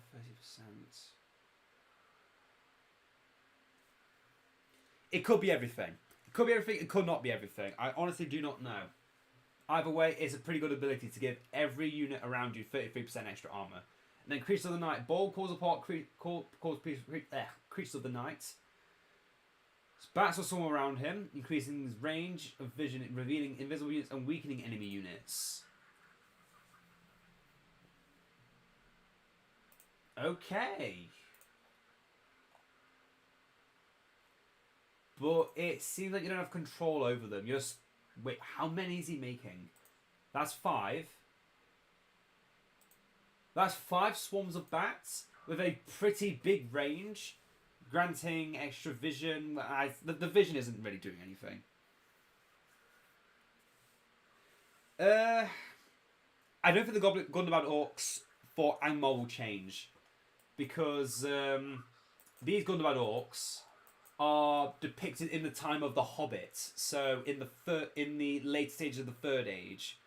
It could be everything. It could be everything, it could not be everything. I honestly do not know. Either way, it's a pretty good ability to give every unit around you 33% extra armor. And then Creatures of the Night. Bolg calls apart Creatures of the Night. Bats will swarm around him, increasing his range of vision, revealing invisible units and weakening enemy units. Okay. But it seems like you don't have control over them. You're just... Wait, how many is he making? That's 5. That's 5 swarms of bats with a pretty big range, granting extra vision. The vision isn't really doing anything. I don't think the Gundabad Orcs for Angmar will change, because these Gundabad Orcs are depicted in the time of the Hobbit, so in the late stages of the Third Age,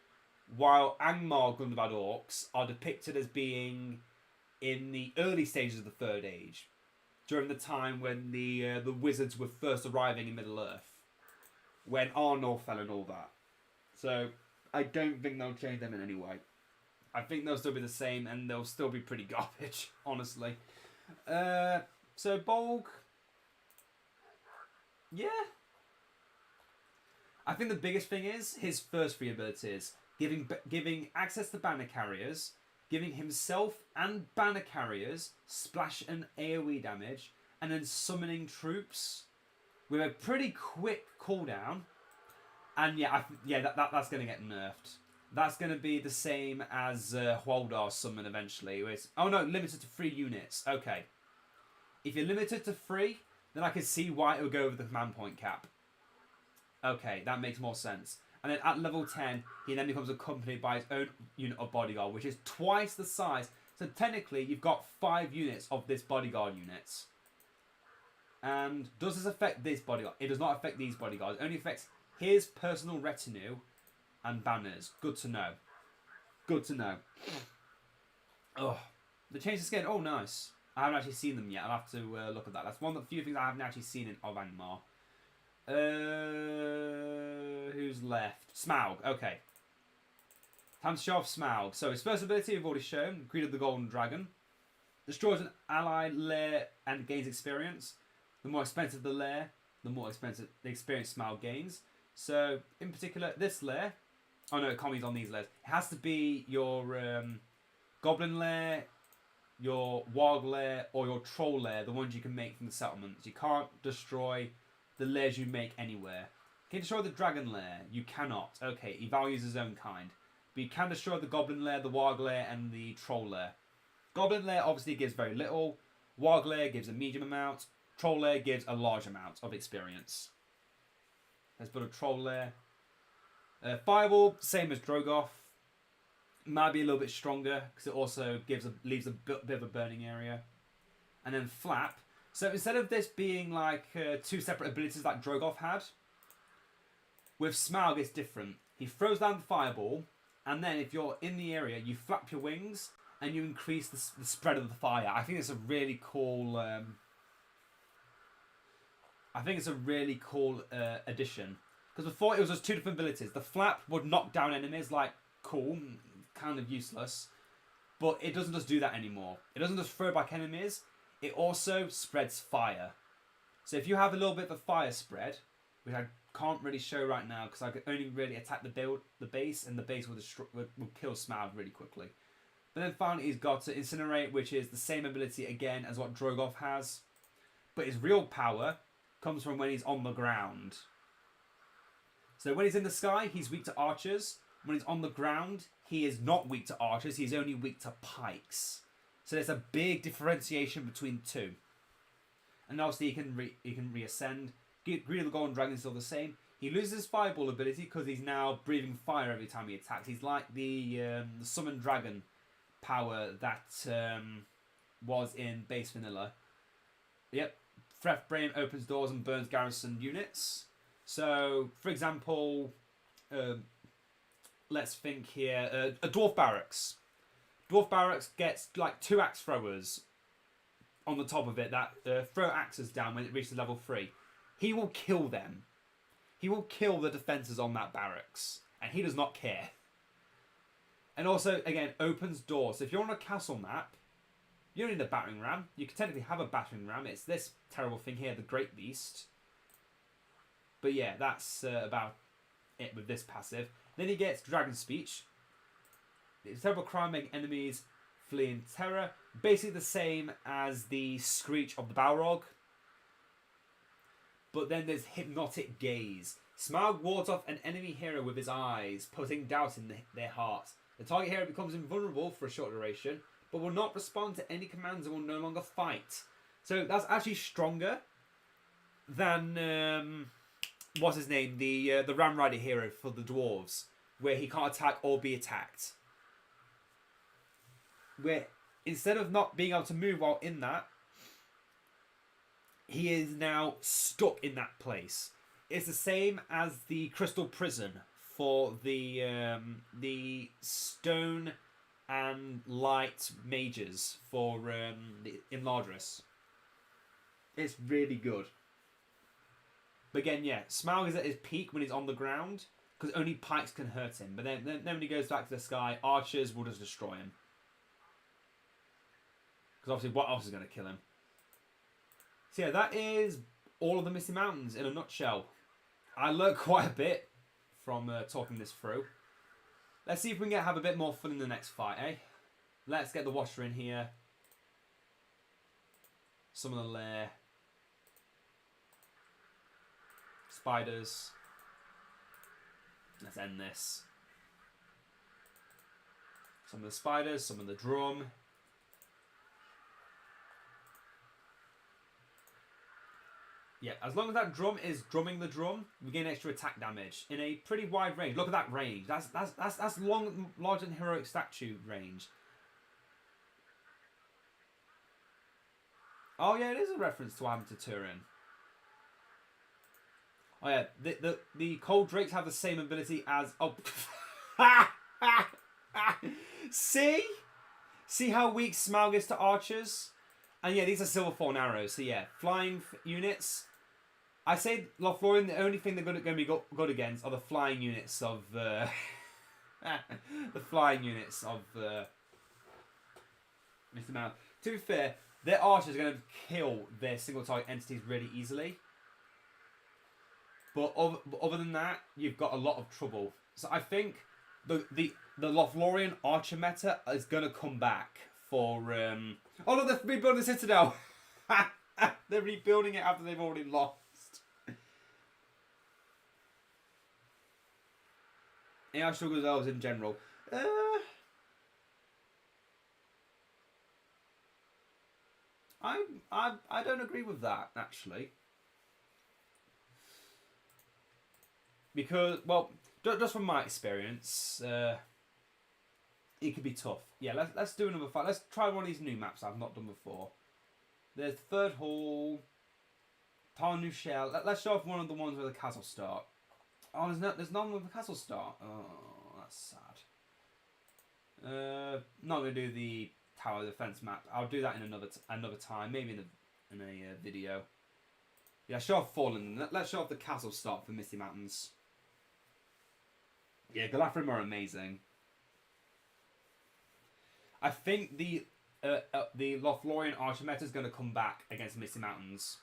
while Angmar Gundabad Orcs are depicted as being in the early stages of the Third Age, during the time when the wizards were first arriving in Middle Earth, when Arnor fell and all that. So I don't think they'll change them in any way. I think they'll still be the same, and they'll still be pretty garbage, honestly. So Bolg. Yeah. I think the biggest thing is his first 3 abilities. Giving access to banner carriers, giving himself and banner carriers splash and AoE damage, and then summoning troops with a pretty quick cooldown. And that's going to get nerfed. That's going to be the same as Hwaldar's summon eventually. Oh no, limited to 3 units. Okay. If you're limited to 3... then I can see why it would go over the command point cap. Okay, that makes more sense. And then at level 10, he then becomes accompanied by his own unit of bodyguard, which is twice the size. So technically, you've got 5 units of this bodyguard units. And does this affect this bodyguard? It does not affect these bodyguards. It only affects his personal retinue and banners. Good to know. Good to know. Oh, they changed the skin. Oh, nice. I haven't actually seen them yet. I'll have to look at that. That's one of the few things I haven't actually seen of Angmar. Who's left? Smaug. Okay. Time to show off Smaug. So his first ability we've already shown. Greed of the Golden Dragon. Destroys an allied lair and gains experience. The more expensive the lair, the more expensive the experience Smaug gains. So, in particular, this lair... Oh no, it can't be on these lairs. It has to be your Goblin lair, your Warg lair, or your Troll lair, the ones you can make from the settlements. You can't destroy the lairs you make anywhere. Can you destroy the Dragon lair? You cannot. Okay, he values his own kind. But you can destroy the Goblin lair, the Warg lair, and the Troll lair. Goblin lair obviously gives very little. Warg lair gives a medium amount. Troll lair gives a large amount of experience. Let's put a Troll lair. Fireball, same as Drogoth. Might be a little bit stronger because it also leaves a bit of a burning area. And then Flap. So instead of this being like two separate abilities like Drogoth had, with Smaug it's different. He throws down the fireball, and then if you're in the area, you flap your wings and you increase the spread of the fire. I think it's a really cool. Addition. Because before it was just two different abilities. The flap would knock down enemies, like, cool, kind of useless. But it doesn't just do that anymore. It doesn't just throw back enemies. It also spreads fire. So if you have a little bit of a fire spread, which I can't really show right now because I can only really attack the base, and the base will kill Smaug really quickly. But then finally he's got to Incinerate, which is the same ability again as what Drogoth has. But his real power comes from when he's on the ground. So when he's in the sky, he's weak to archers. When he's on the ground, he is not weak to archers. He's only weak to pikes. So there's a big differentiation between the two. And obviously he can reascend. Greed of the Golden Dragon is still the same. He loses his Fireball ability because he's now breathing fire every time he attacks. He's like the Summon Dragon power that was in base vanilla. Yep. Threat Brain opens doors and burns garrison units. So, for example, let's think here. A Dwarf Barracks. Dwarf Barracks gets like 2 axe throwers on the top of it that throw axes down when it reaches level 3. He will kill them. He will kill the defences on that barracks. And he does not care. And also, again, opens doors. So if you're on a castle map, you don't need a battering ram. You can technically have a battering ram. It's this terrible thing here, the Great Beast. But yeah, that's about it with this passive. Then he gets Dragon Speech. It's terrible crime, making enemies flee in terror. Basically the same as the Screech of the Balrog. But then there's Hypnotic Gaze. Smaug wards off an enemy hero with his eyes, putting doubt in their hearts. The target hero becomes invulnerable for a short duration, but will not respond to any commands and will no longer fight. So that's actually stronger than what's his name, the Ram Rider hero for the dwarves, where he can't attack or be attacked. Where instead of not being able to move while in that, he is now stuck in that place. It's the same as the Crystal Prison for the Stone and Light mages for in Lardris. It's really good. But again, yeah, Smaug is at his peak when he's on the ground because only pikes can hurt him. But then when he goes back to the sky, archers will just destroy him. Because obviously, what else is going to kill him? So yeah, that is all of the Misty Mountains in a nutshell. I learned quite a bit from talking this through. Let's see if we can have a bit more fun in the next fight, eh? Let's get the Watcher in here. Summon the lair. Spiders. Let's end this. Summon the spiders, summon the drum. Yeah, as long as that drum is drumming the drum, we gain extra attack damage in a pretty wide range. Look at that range. That's long, larger than heroic statue range. Oh yeah, it is a reference to what happened to Turin. Oh yeah, the Cold Drakes have the same ability as See how weak Smaug is to archers? And yeah, these are Silverthorn arrows. So yeah, flying units. I say Lothlorien, the only thing they're going to be good against are the flying units of Misty Mountain. To be fair, their archers are going to kill their single target entities really easily. But other than that, you've got a lot of trouble. So I think the Lothlorien archer meta is going to come back for... Oh look, they're rebuilding the Citadel! They're rebuilding it after they've already lost. AI struggles elves in general. I don't agree with that, actually. Because, well, just from my experience, it could be tough. Yeah, let's do another fight. Let's try one of these new maps I've not done before. There's Third Hall, Tarnu Shell. Let's show off one of the ones where the castle start. Oh, there's none with the castle start. Oh, that's sad. Not gonna do the tower defense map. I'll do that in another time, maybe in a video. Yeah, show off Fallen. Let's show off the castle start for Misty Mountains. Yeah, Galafrim are amazing. I think the Lothlorien Archer meta is going to come back against Misty Mountains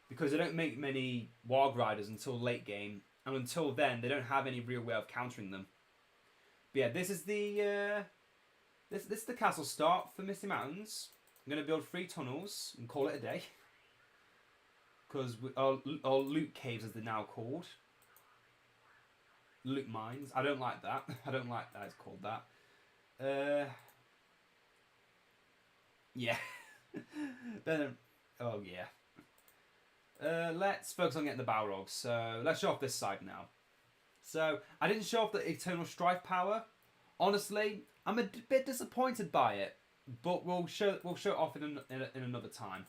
because they don't make many Warg Riders until late game, and until then they don't have any real way of countering them. But yeah, this is the this is the castle start for Misty Mountains. I'm going to build 3 tunnels and call it a day because our loot caves, as they're now called. Loot mines. I don't like that. I don't like that it's called that. Yeah. Then, oh yeah. Let's focus on getting the Balrogs. So let's show off this side now. So I didn't show off the Eternal Strife power. Honestly, I'm a bit disappointed by it, but we'll show it off in another time.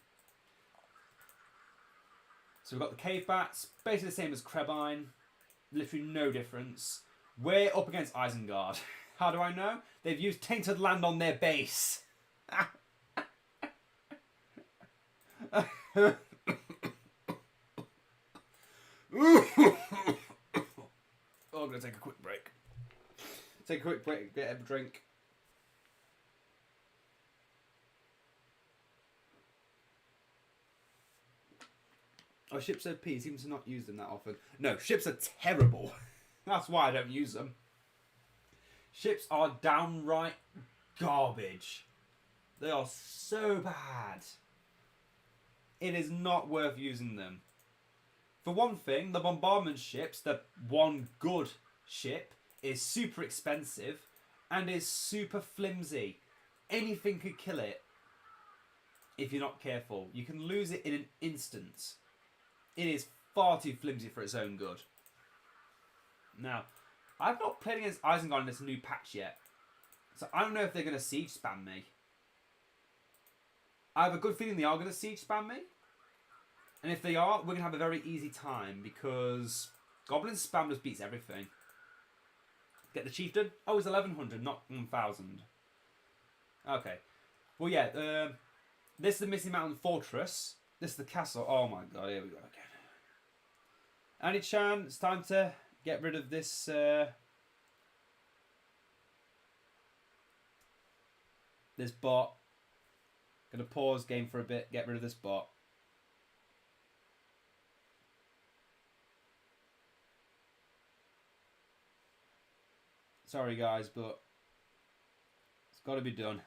So we've got the Cave Bats, basically the same as Krebine. Literally no difference. We're up against Isengard. How do I know? They've used Tainted Land on their base. Oh, I'm going to take a quick break. Take a quick break, get a drink. Oh, ships OP. Seems to not use them that often. No, ships are terrible. That's why I don't use them. Ships are downright garbage. They are so bad. It is not worth using them. For one thing, the bombardment ships, the one good ship, is super expensive and is super flimsy. Anything could kill it if you're not careful. You can lose it in an instant. It is far too flimsy for its own good. Now, I've not played against Isengard in this new patch yet, so I don't know if they're going to siege spam me. I have a good feeling they are going to siege spam me. And if they are, we're going to have a very easy time because Goblin spam just beats everything. Get the chieftain? Oh, it's 1100, not 1000. Okay. Well, yeah, this is the Misty Mountain Fortress. This is the castle. Oh my god, here we go again. Annie-chan, it's time to get rid of this... this bot. Gonna pause game for a bit, get rid of this bot. Sorry guys, but it's got to be done.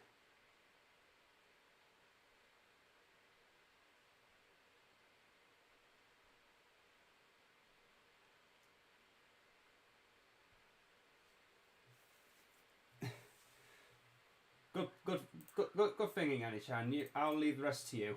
Good thinking, Annie-chan. I'll leave the rest to you.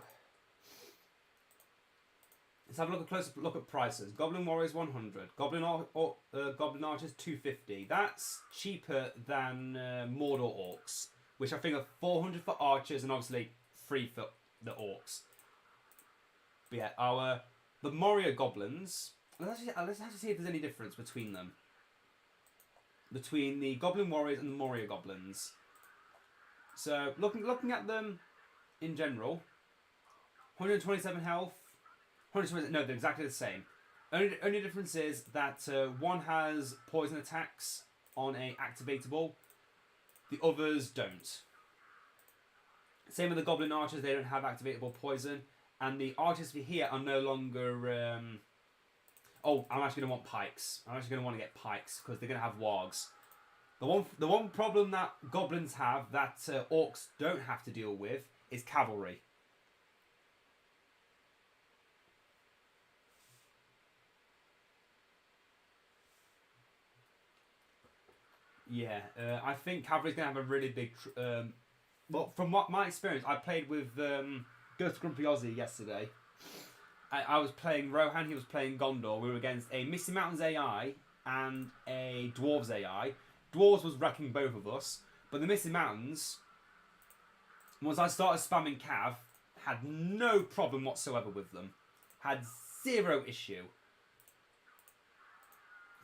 Let's have a closer look at prices. Goblin Warriors 100. Goblin Archers 250. That's cheaper than Mordor Orcs, which I think are 400 for Archers and obviously 3 for the Orcs. But yeah, the Moria Goblins. Let's actually see if there's any difference between them. Between the Goblin Warriors and the Moria Goblins. So looking at them in general, 127 health. 127, no, they're exactly the same. Only difference is that one has poison attacks on a activatable, the others don't. Same with the Goblin Archers, they don't have activatable poison. And the archers for here are no longer... Oh, I'm actually going to want pikes. I'm actually going to want to get pikes, because they're going to have wargs. The one problem that goblins have that orcs don't have to deal with is cavalry. Yeah, I think cavalry's going to have a really big... well, from my experience, I played with Ghost Grumpy Aussie yesterday. I was playing Rohan, he was playing Gondor. We were against a Misty Mountains AI and a Dwarves AI. Dwarves was wrecking both of us, but the Misty Mountains, once I started spamming Cav, had no problem whatsoever with them. Had zero issue.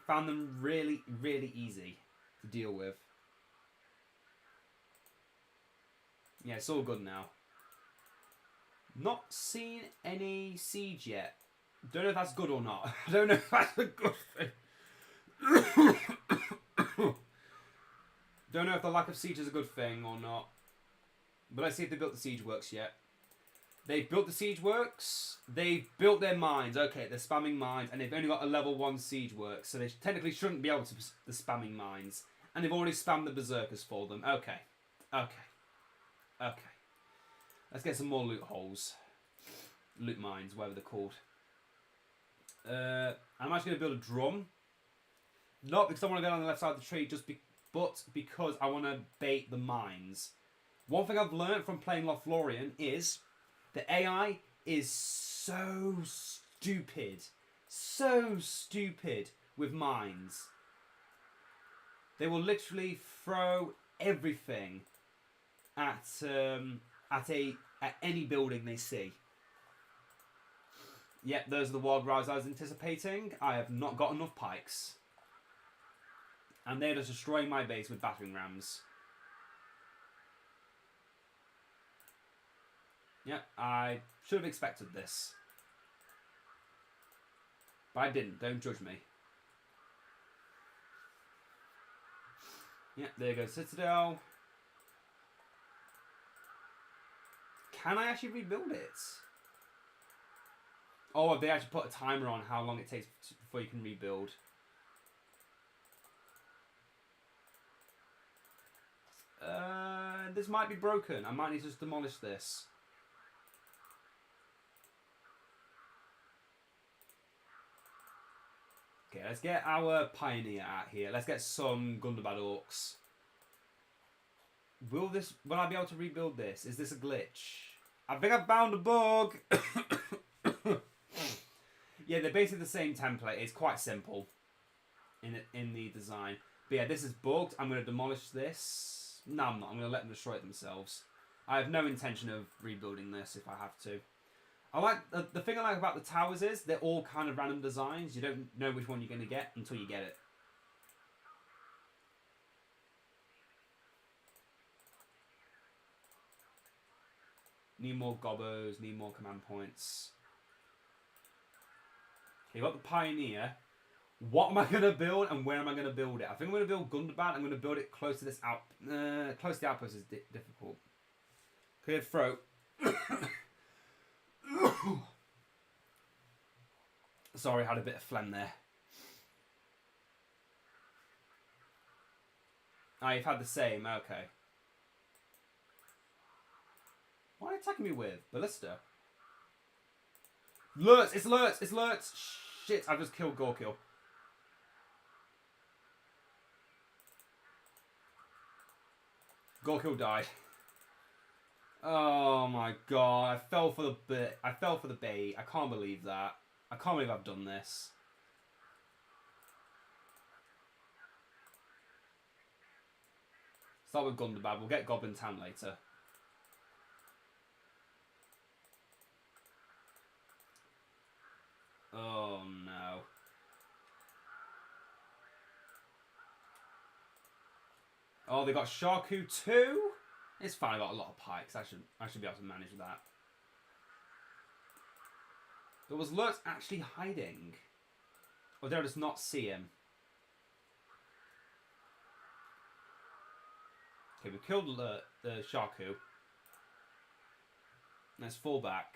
Found them really, really easy to deal with. Yeah, it's all good now. Not seen any siege yet. Don't know if that's good or not. I don't know if that's a good thing. Don't know if the lack of siege is a good thing or not. But let's see if they built the siege works yet. They've built the siege works. They've built their mines. Okay, they're spamming mines. And they've only got a level 1 siege works. So they technically shouldn't be able to the spamming mines. And they've already spammed the berserkers for them. Okay. Okay. Okay. Let's get some more loot holes. Loot mines, whatever they're called. I'm actually going to build a drum. Not because I want to go on the left side of the tree, but because I want to bait the mines. One thing I've learned from playing Lothlorien is the AI is so stupid. So stupid with mines. They will literally throw everything at any building they see. Yep, those are the wild rides I was anticipating. I have not got enough pikes. And they're just destroying my base with battering rams. Yep, I should have expected this. But I didn't, don't judge me. Yep, there goes Citadel. Can I actually rebuild it? Oh, they actually put a timer on how long it takes before you can rebuild. This might be broken. I might need to just demolish this. Okay, let's get our Pioneer out here. Let's get some Gundabad Orcs. Will I be able to rebuild this? Is this a glitch? I think I found a bug. Yeah, they're basically the same template. It's quite simple in the design. But yeah, this is bugged. I'm going to demolish this. No, I'm not. I'm going to let them destroy it themselves. I have no intention of rebuilding this if I have to. I like the thing I like about the towers is they're all kind of random designs. You don't know which one you're going to get until you get it. Need more Gobos, need more command points. Okay, got the Pioneer. What am I going to build and where am I going to build it? I think I'm going to build Gundabad. I'm going to build it close to this close to the outpost is difficult. Clear throat. Sorry, I had a bit of phlegm there. Ah, you've had the same. Okay. What are you attacking me with? Ballista. Lurts! It's Lurts! It's Lurts! Shit, I've just killed Gorkill. Gorkill died. Oh my god, I fell for the bait. I can't believe that. I can't believe I've done this. Start with Gundabad. We'll get Goblin Town later. Oh no. Oh, they got Sharku too? It's fine, I got a lot of pikes. I should be able to manage that. There was Lurtz actually hiding. Or did I just not see him? Okay, we killed the Sharku. Let's fall back.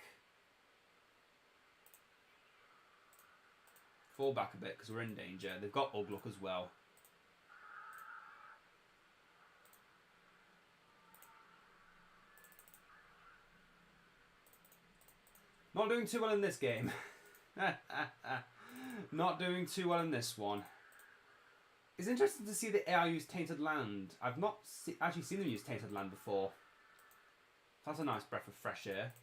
Fall back a bit because we're in danger. They've got Uglook as well. Not doing too well in this game. Not doing too well in this one. It's interesting to see the AI use Tainted Land. I've not actually seen them use Tainted Land before. That's a nice breath of fresh air.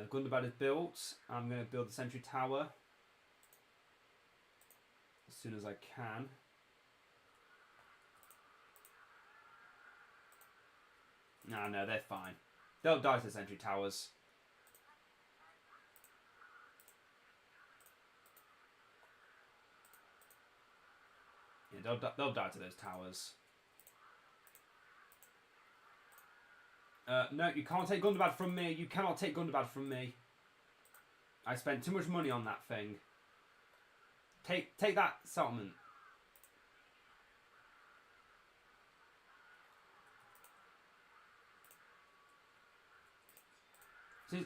Gundabad is built. I'm going to build the Sentry Tower as soon as I can. No, they're fine. They'll die to the Sentry Towers. Yeah, they'll die to those towers. No, you can't take Gundabad from me. You cannot take Gundabad from me. I spent too much money on that thing. Take that settlement.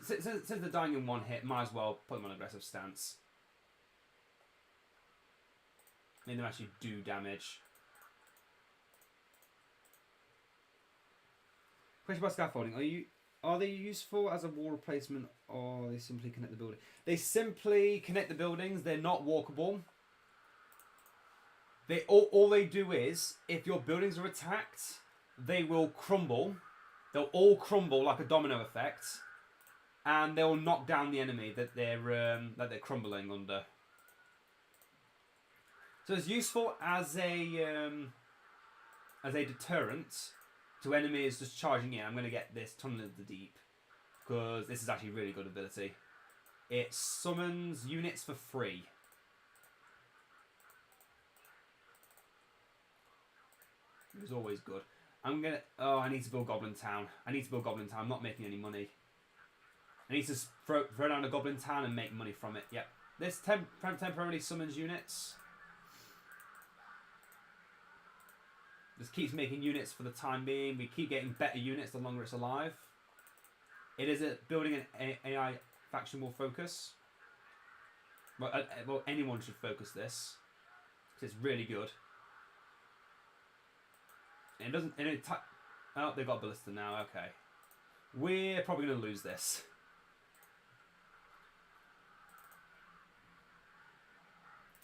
Since they're dying in one hit, might as well put them on aggressive stance. Make them actually do damage. Question about scaffolding. Are they useful as a wall replacement, or they simply connect the building? They simply connect the buildings. They're not walkable. All they do is, if your buildings are attacked, they will crumble. They'll all crumble like a domino effect, and they'll knock down the enemy that they're crumbling under. So it's useful as a deterrent to enemies just charging in. I'm going to get this Tunnel of the Deep because this is actually a really good ability. It summons units for free. It was always good. Oh, I need to build Goblin Town. I'm not making any money. I need to throw down a Goblin Town and make money from it. Yep. This temporarily summons units. Just keeps making units for the time being. We keep getting better units the longer it's alive. It is building an AI faction will focus. Well, anyone should focus this because it's really good. And it doesn't. Oh, they've got Ballista now. Okay, we're probably going to lose this.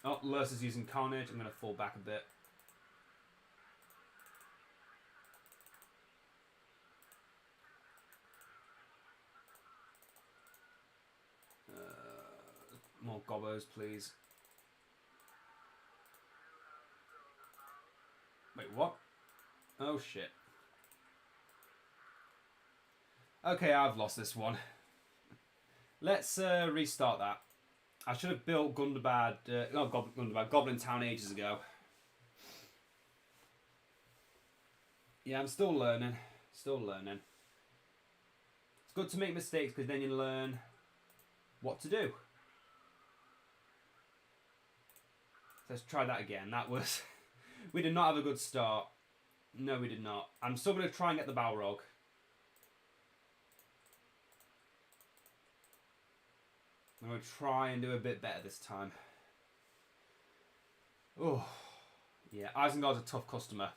Oh, Lursa's using Carnage. I'm going to fall back a bit. More Gobos, please. Wait, what? Oh, shit. Okay, I've lost this one. Let's restart that. I should have built Gundabad, Goblin Town ages ago. Yeah, I'm still learning. It's good to make mistakes because then you learn what to do. Let's try that again. That was... we did not have a good start. No, we did not. I'm still going to try and get the Balrog. I'm going to try and do a bit better this time. Oh, yeah. Isengard's a tough customer.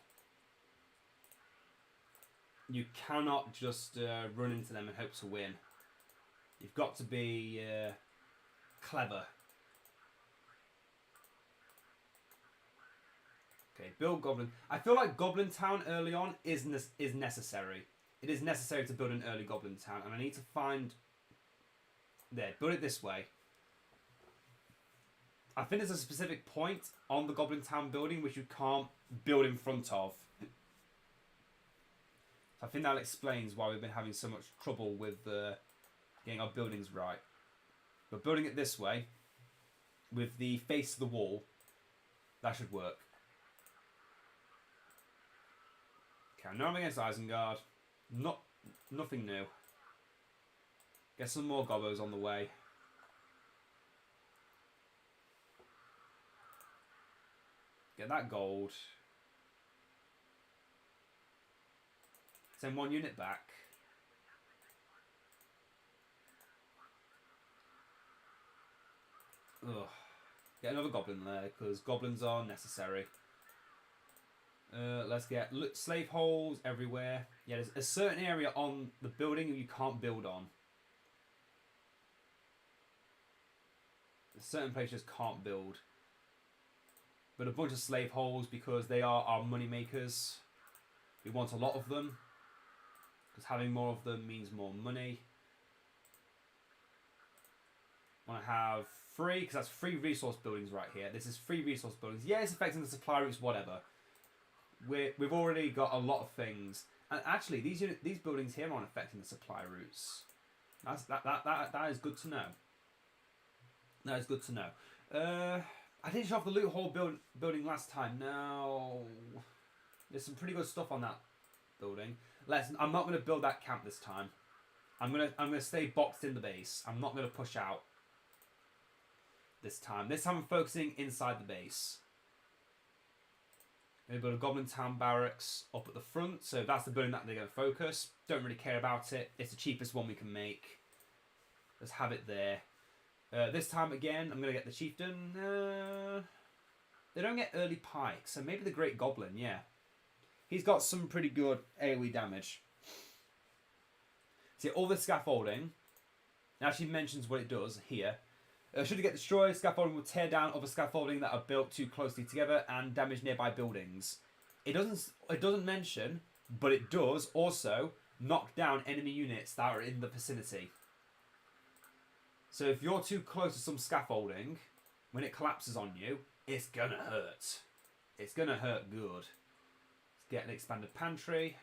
You cannot just run into them and hope to win. You've got to be clever. Okay, build Goblin. I feel like Goblin Town early on is necessary. It is necessary to build an early Goblin Town, and I need to find... There, build it this way. I think there's a specific point on the Goblin Town building which you can't build in front of. I think that explains why we've been having so much trouble with getting our buildings right. But building it this way, with the face of the wall, that should work. Okay, now I'm against Isengard. Nothing new. Get some more Gobos on the way. Get that gold. Send 1 unit back. Ugh. Get another goblin there, because goblins are necessary. Let's get slave holes everywhere. Yeah, there's a certain area on the building you can't build on. A certain places can't build. But a bunch of slave holes because they are our money makers. We want a lot of them. Because having more of them means more money. I want to have 3, because that's 3 resource buildings right here. This is 3 resource buildings. Yeah, it's affecting the supply routes, whatever. We've already got a lot of things. And actually, these buildings here aren't affecting the supply routes. That is good to know. That is good to know. I didn't show off the loot hall building last time. Now, there's some pretty good stuff on that building. I'm not going to build that camp this time. I'm gonna stay boxed in the base. I'm not going to push out this time. This time I'm focusing inside the base. We've got a Goblin Town Barracks up at the front, so that's the building that they're going to focus. Don't really care about it. It's the cheapest one we can make. Let's have it there. This time again, I'm going to get the Chieftain. They don't get early pikes, so maybe the Great Goblin, yeah. He's got some pretty good AoE damage. See, all the scaffolding, it actually mentions what it does here. Should it get destroyed, scaffolding will tear down other scaffolding that are built too closely together and damage nearby buildings. It doesn't mention, but it does also knock down enemy units that are in the vicinity. So if you're too close to some scaffolding, when it collapses on you, it's gonna hurt. It's gonna hurt good. Let's get an expanded pantry.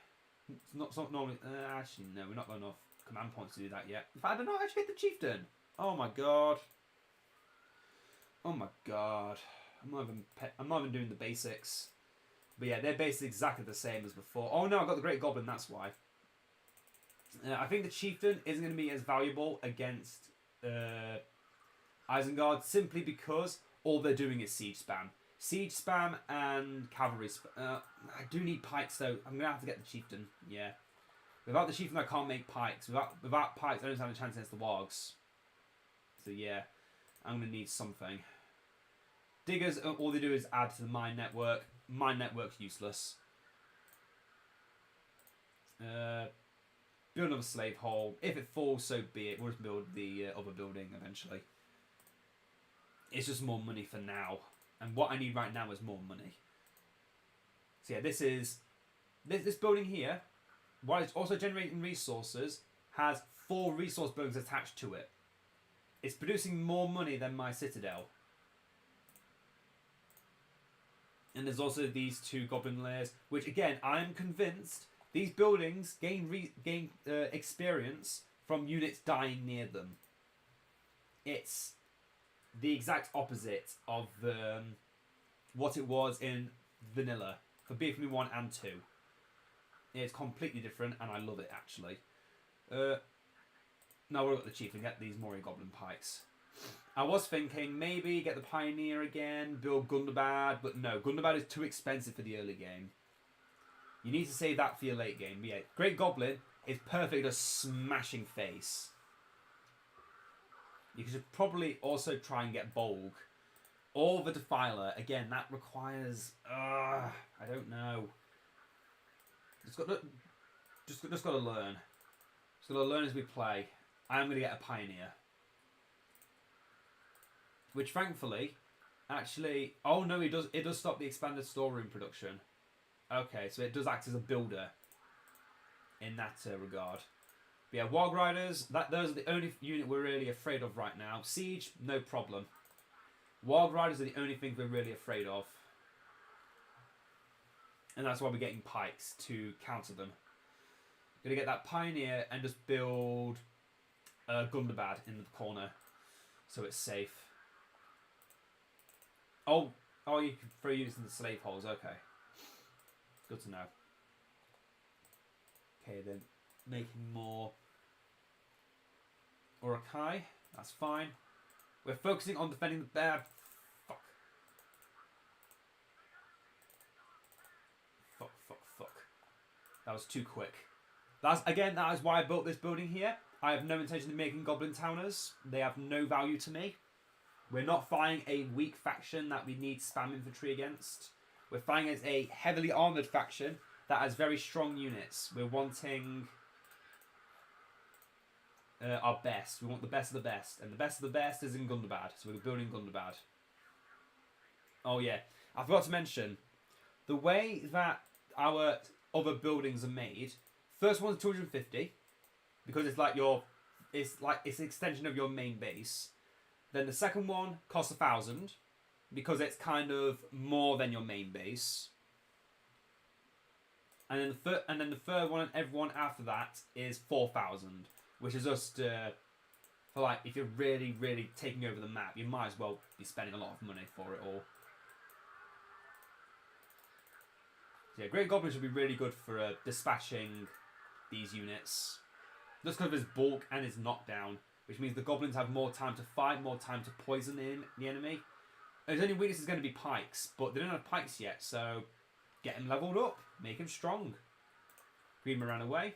It's not normally. Actually, no, we're not got enough command points to do that yet. In fact, I don't know. Actually, get the Chieftain. Oh my god. Oh my god. I'm not even doing the basics. But yeah, they're basically exactly the same as before. Oh no, I got the Great Goblin. That's why. I think the Chieftain isn't going to be as valuable against Isengard simply because all they're doing is siege spam. Siege spam and cavalry spam. I do need pikes though. I'm going to have to get the Chieftain. Yeah. Without the Chieftain I can't make pikes. Without pikes I don't have a chance against the Wargs. So yeah. I'm going to need something. Diggers, all they do is add to the mine network. Mine network's useless. Build another slave hole. If it falls, so be it. We'll just build the other building eventually. It's just more money for now. And what I need right now is more money. So yeah, this building here, while it's also generating resources, has 4 resource buildings attached to it. It's producing more money than my citadel. And there's also these 2 goblin lairs, which again, I'm convinced these buildings gain experience from units dying near them. It's the exact opposite of what it was in vanilla for BFME 1 and 2. It's completely different, and I love it actually. Now we've got the Chief and get these Mori Goblin Pikes. I was thinking maybe get the Pioneer again, build Gundabad, but no, Gundabad is too expensive for the early game. You need to save that for your late game. But yeah, Great Goblin is perfect at smashing face. You should probably also try and get Bolg. Or the Defiler. Again, that requires... I don't know. Just got to learn. Just got to learn as we play. I'm going to get a Pioneer. Which thankfully, actually... Oh no, it does stop the expanded storeroom production. Okay, so it does act as a builder in that regard. But yeah, Warg Riders, those are the only unit we're really afraid of right now. Siege, no problem. Warg Riders are the only thing we're really afraid of. And that's why we're getting pikes to counter them. Gonna get that Pioneer and just build Gundabad in the corner so it's safe. Oh, you can throw units in the slave holes, okay. Good to know. Okay, then making more Urukai. That's fine. We're focusing on defending the bear. Fuck. That was too quick. That is why I built this building here. I have no intention of making Goblin Towners. They have no value to me. We're not fighting a weak faction that we need spam infantry against. We're fighting as a heavily armoured faction that has very strong units. We're wanting our best. We want the best of the best. And the best of the best is in Gundabad. So we're building Gundabad. Oh yeah. I forgot to mention, the way that our other buildings are made, first one's 250, because it's an extension of your main base. Then the second one costs 1,000, because it's kind of more than your main base. And then the third one and everyone after that is 4,000, which is just for like, if you're really, really taking over the map, you might as well be spending a lot of money for it all. So yeah, Great Goblin should be really good for dispatching these units. Just because of his bulk and his knockdown, which means the goblins have more time to fight, more time to poison the enemy. His only weakness is going to be pikes, but they don't have pikes yet, so get him leveled up, make him strong. Green ran away.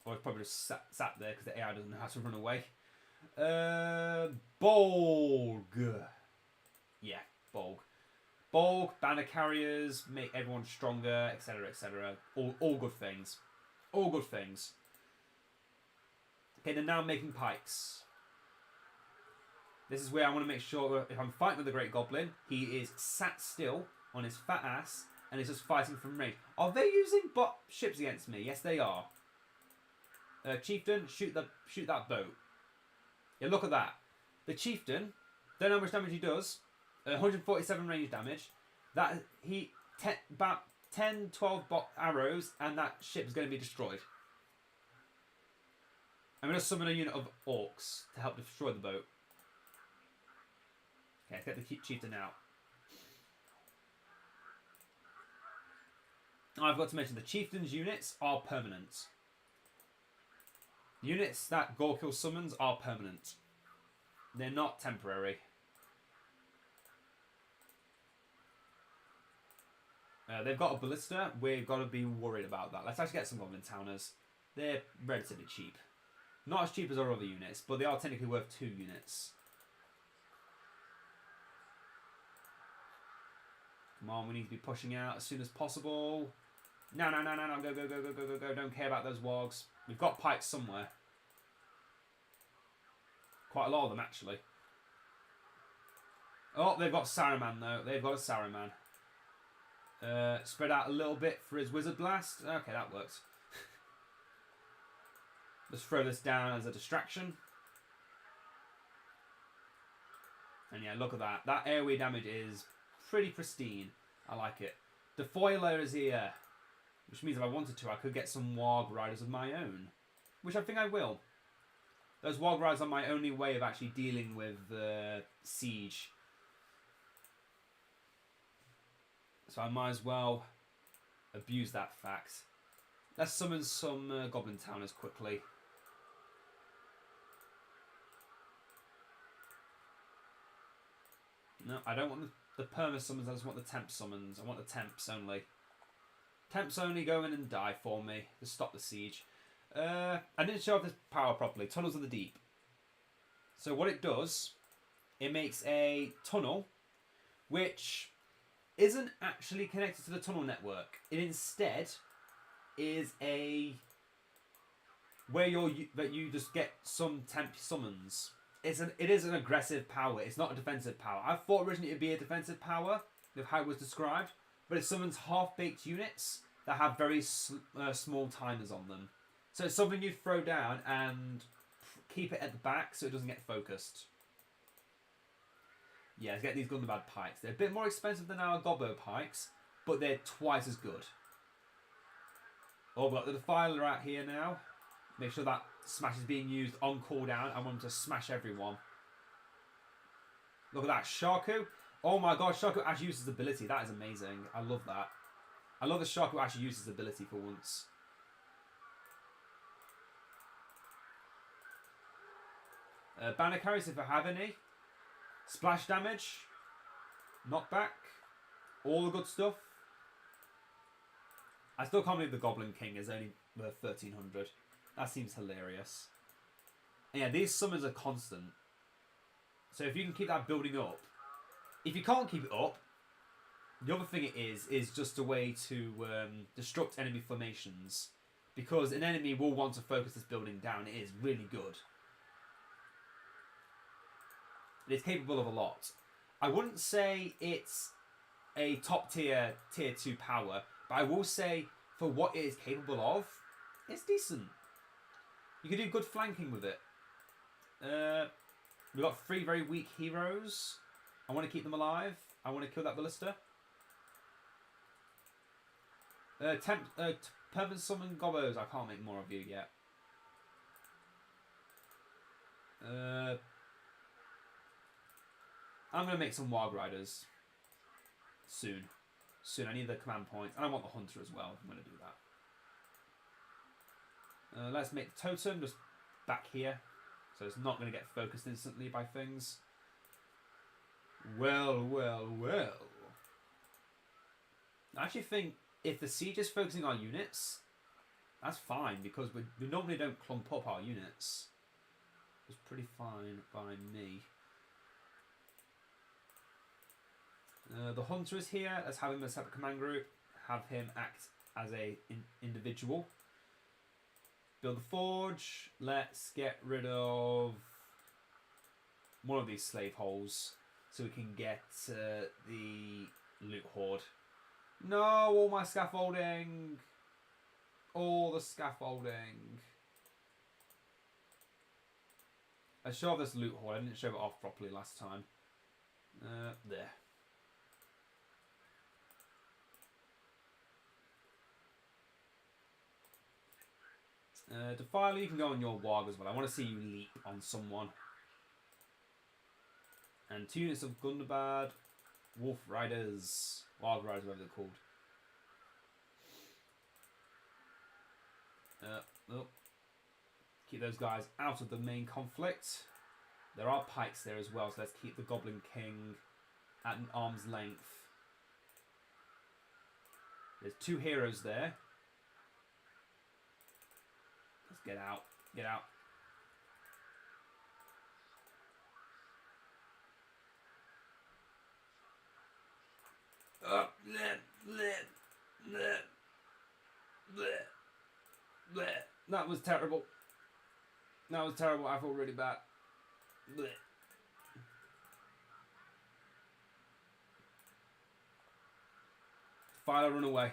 Or it's probably just sat there because the AI doesn't know how to run away. Bolg. Yeah, Bolg. Bolg, banner carriers, make everyone stronger, etc, etc. All good things. All good things. Okay, they're now making pikes. This is where I want to make sure if I'm fighting with the Great Goblin, he is sat still on his fat ass and is just fighting from range. Are they using bot ships against me? Yes, they are. Chieftain, shoot that boat. Yeah, look at that. The Chieftain, don't know how much damage he does. 147 range damage. About 10, 12 bot arrows, and that ship is going to be destroyed. I'm going to summon a unit of orcs to help destroy the boat. Okay, let's get the Chieftain out. I've got to mention the Chieftain's units are permanent. Units that Gorkill summons are permanent. They're not temporary. They've got a ballista. We've got to be worried about that. Let's actually get some Goblin Towners. They're relatively cheap. Not as cheap as our other units, but they are technically worth 2 units. Come on, we need to be pushing out as soon as possible. No, no, no, no, no. Go, go, go, go, go, go, go. Don't care about those wargs. We've got pikes somewhere. Quite a lot of them, actually. Oh, they've got Saruman, though. They've got a Saruman. Spread out a little bit for his Wizard Blast. Okay, that works. Let's throw this down as a distraction. And yeah, look at that. That AoE damage is pretty pristine. I like it. The foiler is here. Which means if I wanted to, I could get some Warg Riders of my own. Which I think I will. Those Warg Riders are my only way of actually dealing with siege. So I might as well abuse that fact. Let's summon some Goblin Towners quickly. No, I don't want the perma summons, I just want the temp summons. I want the temps only. Temps only go in and die for me to stop the siege. I didn't show off this power properly. Tunnels of the Deep. So what it does, it makes a tunnel which isn't actually connected to the tunnel network. It instead is a where you just get some temp summons. It is an aggressive power. It's not a defensive power. I thought originally it'd be a defensive power with how it was described, but it summons half-baked units that have very small timers on them. So it's something you throw down and keep it at the back so it doesn't get focused. Yeah, let's get these Gundabad pikes. They're a bit more expensive than our Gobo pikes, but they're twice as good. Oh, we've got the Defiler out here now. Make sure that smash is being used on cooldown. I want him to smash everyone. Look at that. Sharku. Oh my god, Sharku actually uses his ability. That is amazing. I love that. I love that Sharku actually uses his ability for once. Banner carries if I have any. Splash damage. Knockback. All the good stuff. I still can't believe the Goblin King is only worth 1,300. That seems hilarious. And yeah, these summons are constant. So if you can keep that building up. If you can't keep it up, the other thing it is just a way to destruct enemy formations. Because an enemy will want to focus this building down. It is really good. It's capable of a lot. I wouldn't say it's a top tier 2 power, but I will say for what it is capable of, it's decent. You can do good flanking with it. We've got 3 very weak heroes. I want to keep them alive. I want to kill that ballista. Permanent summon Gobos. I can't make more of you yet. I'm going to make some Wild Riders. Soon. I need the command points. And I want the Hunter as well. I'm going to do that. Let's make the Totem just back here. So it's not going to get focused instantly by things. Well. I actually think if the siege is focusing on units, that's fine. Because we normally don't clump up our units. It's pretty fine by me. The Hunter is here. Let's have him in a separate command group. Have him act as a individual. Build the Forge. Let's get rid of one of these slave holes so we can get the loot hoard. No, all my scaffolding. All the scaffolding. I show off this loot hoard. I didn't show it off properly last time. There. Defiler, you can go on your Warg as well. I want to see you leap on someone. And 2 units of Gundabad, Wolf Riders, Wild Riders, whatever they're called. Oh. Keep those guys out of the main conflict. There are pikes there as well, so let's keep the Goblin King at an arm's length. There's 2 heroes there. Let's get out. Get out. That was terrible. That was terrible. I feel really bad. Filer, run away.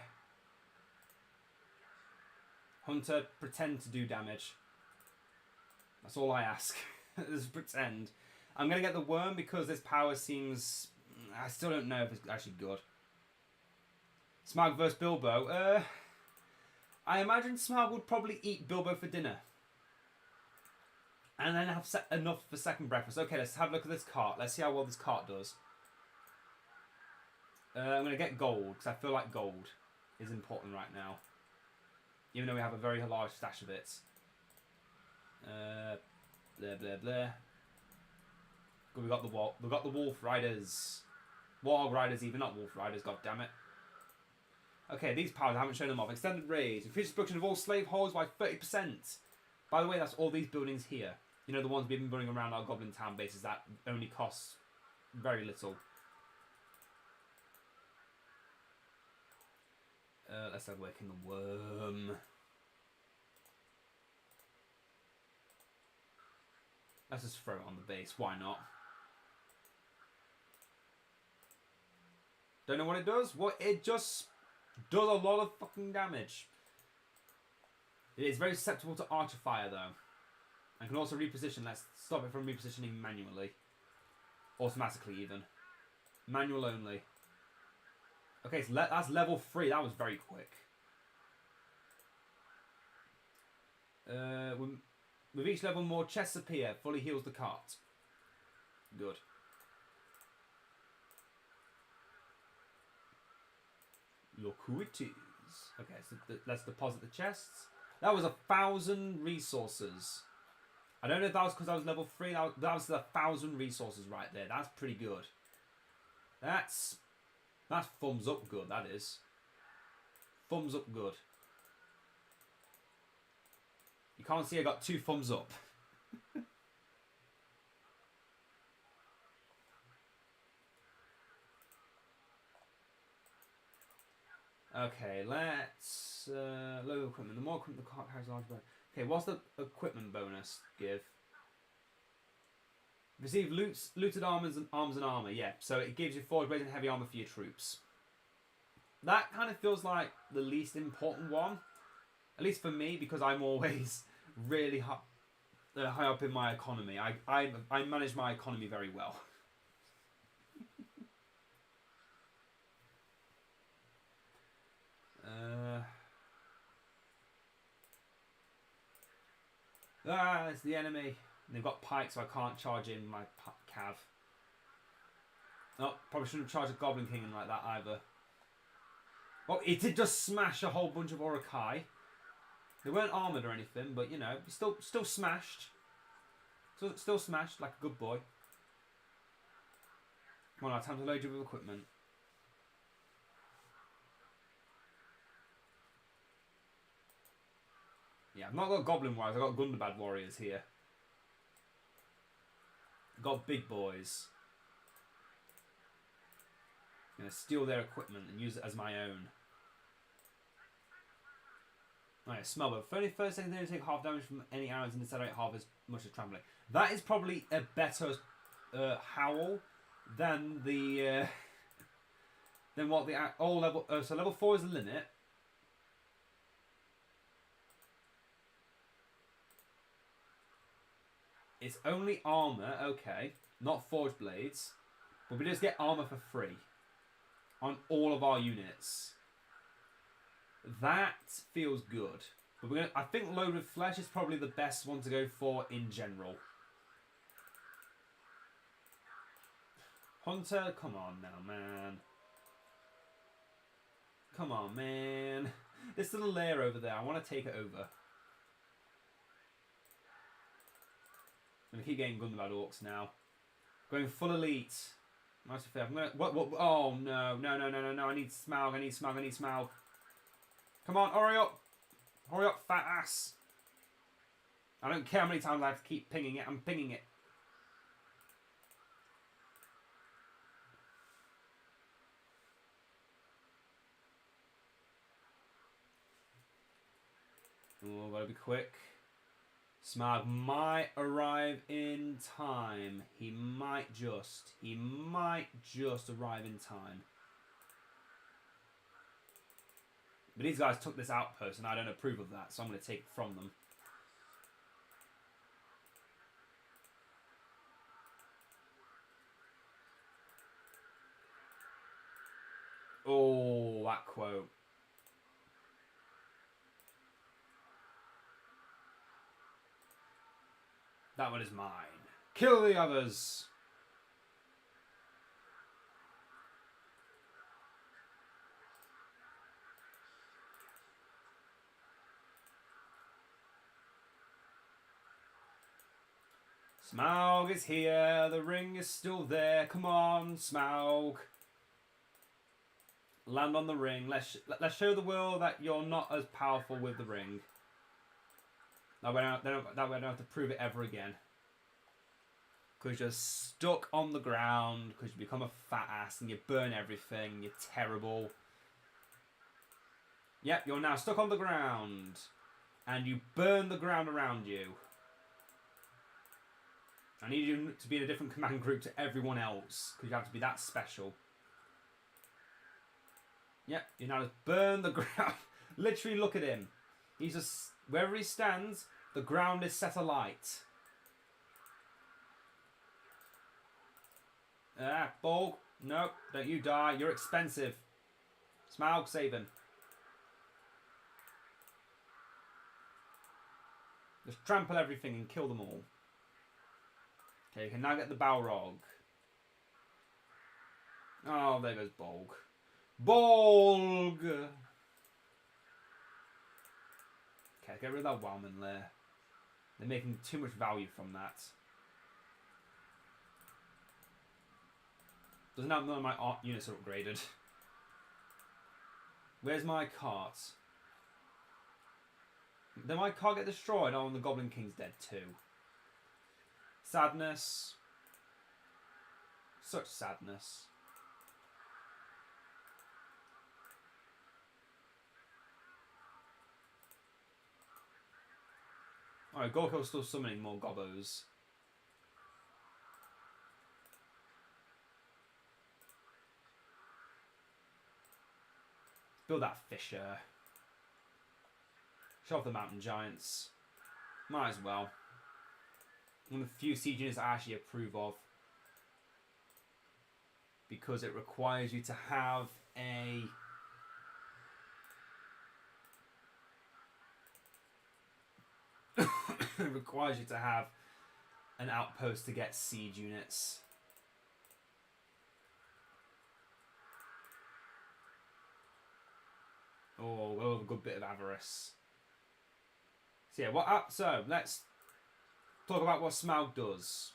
Hunter, pretend to do damage. That's all I ask. Just pretend. I'm going to get the worm because this power seems... I still don't know if it's actually good. Smaug versus Bilbo. I imagine Smaug would probably eat Bilbo for dinner. And then have enough for second breakfast. Okay, let's have a look at this cart. Let's see how well this cart does. I'm going to get gold because I feel like gold is important right now. Even though we have a very large stash of it. Blah, blah, blah. Good, we got the Wolf Riders. Warg Riders even, not Wolf Riders, god damn it. Okay, these powers, I haven't shown them off. Extended raise. Increases production of all slave holes by 30%. By the way, that's all these buildings here. You know, the ones we've been building around our Goblin Town bases that only cost very little. Let's have working the worm. Let's just throw it on the base. Why not? Don't know what it does. What it just does a lot of fucking damage. It is very susceptible to archer fire though. And can also reposition. Let's stop it from repositioning manually. Automatically even. Manual only. Okay, so that's level 3. That was very quick. With each level, more chests appear. Fully heals the cart. Good. Look who it is. Okay, so let's deposit the chests. That was 1,000 resources. I don't know if that was because I was level 3. That was 1,000 resources right there. That's pretty good. That's thumbs up good, that is. thumbs up good. You can't see I got 2 thumbs up. Okay, let's load equipment. The more equipment the car has large bonus. Okay, what's the equipment bonus give? Receive looted arms and armor. Yeah, so it gives you forge blades and heavy armor for your troops. That kind of feels like the least important one, at least for me, because I'm always really high up in my economy. I manage my economy very well. It's the enemy. They've got pikes, so I can't charge in my cav. Oh, probably shouldn't have charged a Goblin King in like that either. Well, it did just smash a whole bunch of Orokai. They weren't armoured or anything, but you know, still smashed. Still smashed like a good boy. Come on, time to load you with equipment. Yeah, I've not got Goblin Warriors, I've got Gundabad Warriors here. I've got big boys. I'm going to steal their equipment and use it as my own. Alright, smell, but for only first second they take half damage from any arrows and accelerate half as much as trampling. That is probably a better howl than the than what the all level. So level 4 is the limit. It's only armor, okay, not forge blades, but we just get armor for free on all of our units. That feels good. But I think load with flesh is probably the best one to go for in general. Hunter, come on now, man. Come on, man. There's still a lair over there. I want to take it over. I'm going to keep getting Gundabad Orcs now. Going full elite. Nice and fair. I'm gonna, what? Oh, no. No. I need Smaug. I need Smaug. Come on, hurry up. Hurry up, fat ass. I don't care how many times I have to keep pinging it. I'm pinging it. Oh, gotta be quick. Smaug might arrive in time. He might just arrive in time. But these guys took this outpost and I don't approve of that, so I'm going to take it from them. Oh, that quote. That one is mine. Kill the others. Smaug is here. The ring is still there. Come on, Smaug. Land on the ring. Let's show the world that you're not as powerful with the ring. That way I don't have to prove it ever again. Because you're stuck on the ground, because you become a fat ass and you burn everything, you're terrible. Yep, you're now stuck on the ground. And you burn the ground around you. I need you to be in a different command group to everyone else, because you have to be that special. Yep, you now just burn the ground. Literally look at him. He's just... Wherever he stands, the ground is set alight. Ah, Ball. No, don't you die. You're expensive. Smaug, save him. Just trample everything and kill them all. Okay, you can now get the Balrog. Oh, there goes Bolg. Bolg! Okay, get rid of that Wildman lair. They're making too much value from that. Doesn't have none of my art units are upgraded. Where's my cart? Did my cart get destroyed? Oh, and the Goblin King's dead too. Sadness. Such sadness. Alright, Gorko's still summoning more Gobos. Build that Fisher. Show off the Mountain Giants. Might as well. One of the few siege units I actually approve of. Because it requires you to have a... it requires you to have an outpost to get siege units. Oh, we'll have a good bit of avarice. So yeah, so let's talk about what Smaug does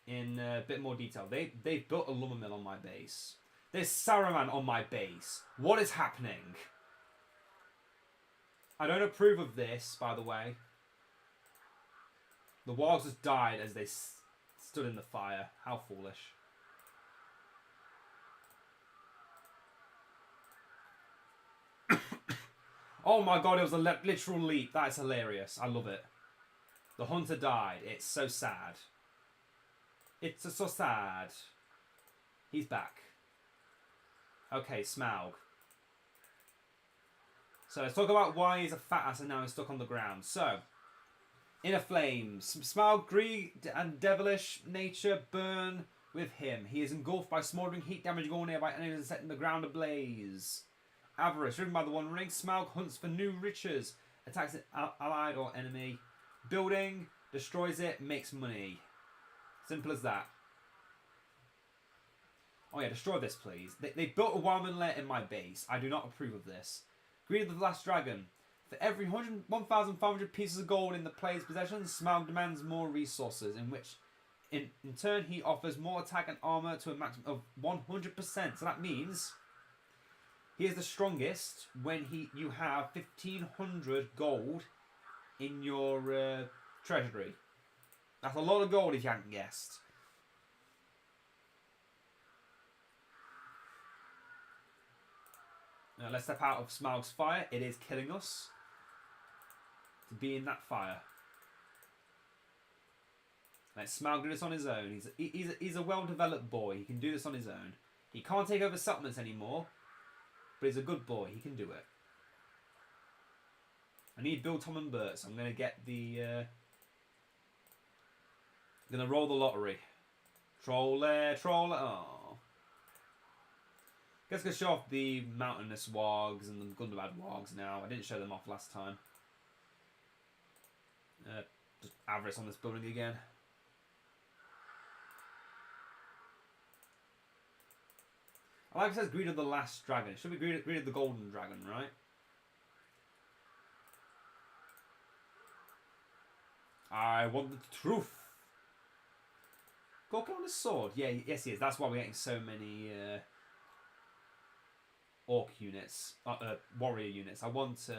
in a bit more detail. They've built a lumber mill on my base. There's Saruman on my base. What is happening? I don't approve of this, by the way. The wargs just died as they stood in the fire. How foolish. Oh my god, it was a literal leap. That is hilarious. I love it. The hunter died. It's so sad. It's so sad. He's back. Okay, Smaug. So let's talk about why he's a fat ass and now he's stuck on the ground. So, Inner Flames. Smaug, greed and devilish nature burn with him. He is engulfed by smouldering heat, damaging all nearby enemies and setting the ground ablaze. Avarice, driven by the One Ring, Smaug hunts for new riches, attacks an allied or enemy, building, destroys it, makes money. Simple as that. Oh yeah, destroy this please. They built a Wildman lair in my base. I do not approve of this. Greed of the Last Dragon. For every 1,500 pieces of gold in the player's possession, Smaug demands more resources, in which in turn he offers more attack and armor to a maximum of 100%. So that means... he is the strongest when you have 1,500 gold in your treasury. That's a lot of gold if you hadn't guessed. Now let's step out of Smaug's fire. It is killing us to be in that fire. Let Smaug do this on his own. He's a well-developed boy. He can do this on his own. He can't take over settlements anymore. But he's a good boy. He can do it. I need Bill, Tom and Bert, so I'm going to get the... I'm going to roll the lottery. Troller. Oh. Guess I'm going to show off the Mountainous Wargs and the Gundabad Wargs now. I didn't show them off last time. Just avarice on this building again. I like it says Greed of the Last Dragon. It should be Greed of the Golden Dragon, right? I want the truth. Gorko on his sword. Yeah, yes he is. That's why we're getting so many orc units. Warrior units. I want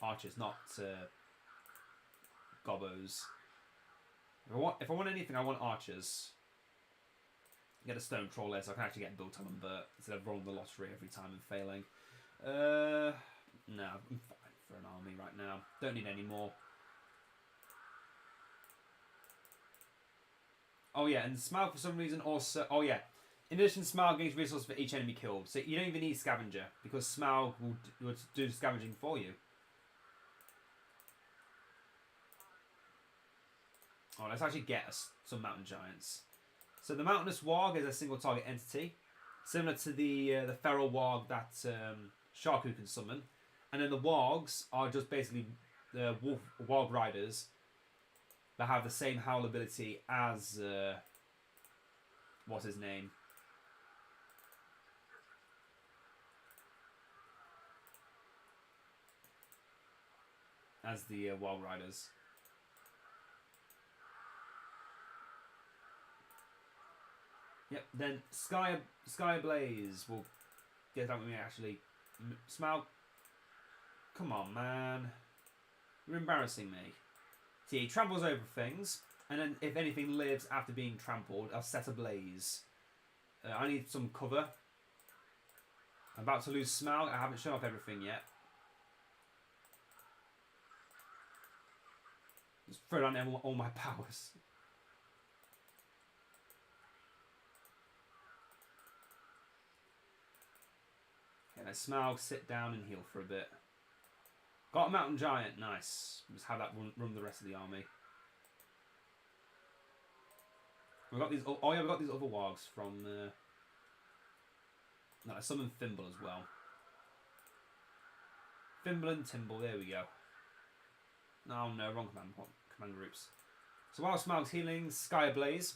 archers, not gobos. If I want anything, I want archers. Get a stone troll there so I can actually get built on and Bert instead of rolling the lottery every time and failing. No, I'm fine for an army right now. Don't need any more. Oh yeah, and Smaug for some reason also... oh yeah, in addition Smaug gains resources for each enemy killed. So you don't even need Scavenger because Smaug will do the scavenging for you. Oh, let's actually get some Mountain Giants. So the Mountainous Warg is a single target entity, similar to the Feral Warg that Sharku can summon. And then the Wargs are just basically the Warg Riders that have the same howl ability as... what's his name? As the Warg Riders. Yep, then Sky Blaze will get that when we actually Smaug. Come on, man. You're embarrassing me. See, he tramples over things, and then if anything lives after being trampled, I'll set ablaze. I need some cover. I'm about to lose Smaug. I haven't shown off everything yet. Just throw down all my powers. Okay, let Smaug sit down and heal for a bit. Got a mountain giant, nice. Just have that run the rest of the army. We've got these. Oh yeah, we've got these other wargs from. No, I summoned Thimble as well. Thimble and Timble. There we go. Oh no, wrong command groups. So while Smaug's healing, Sky Ablaze.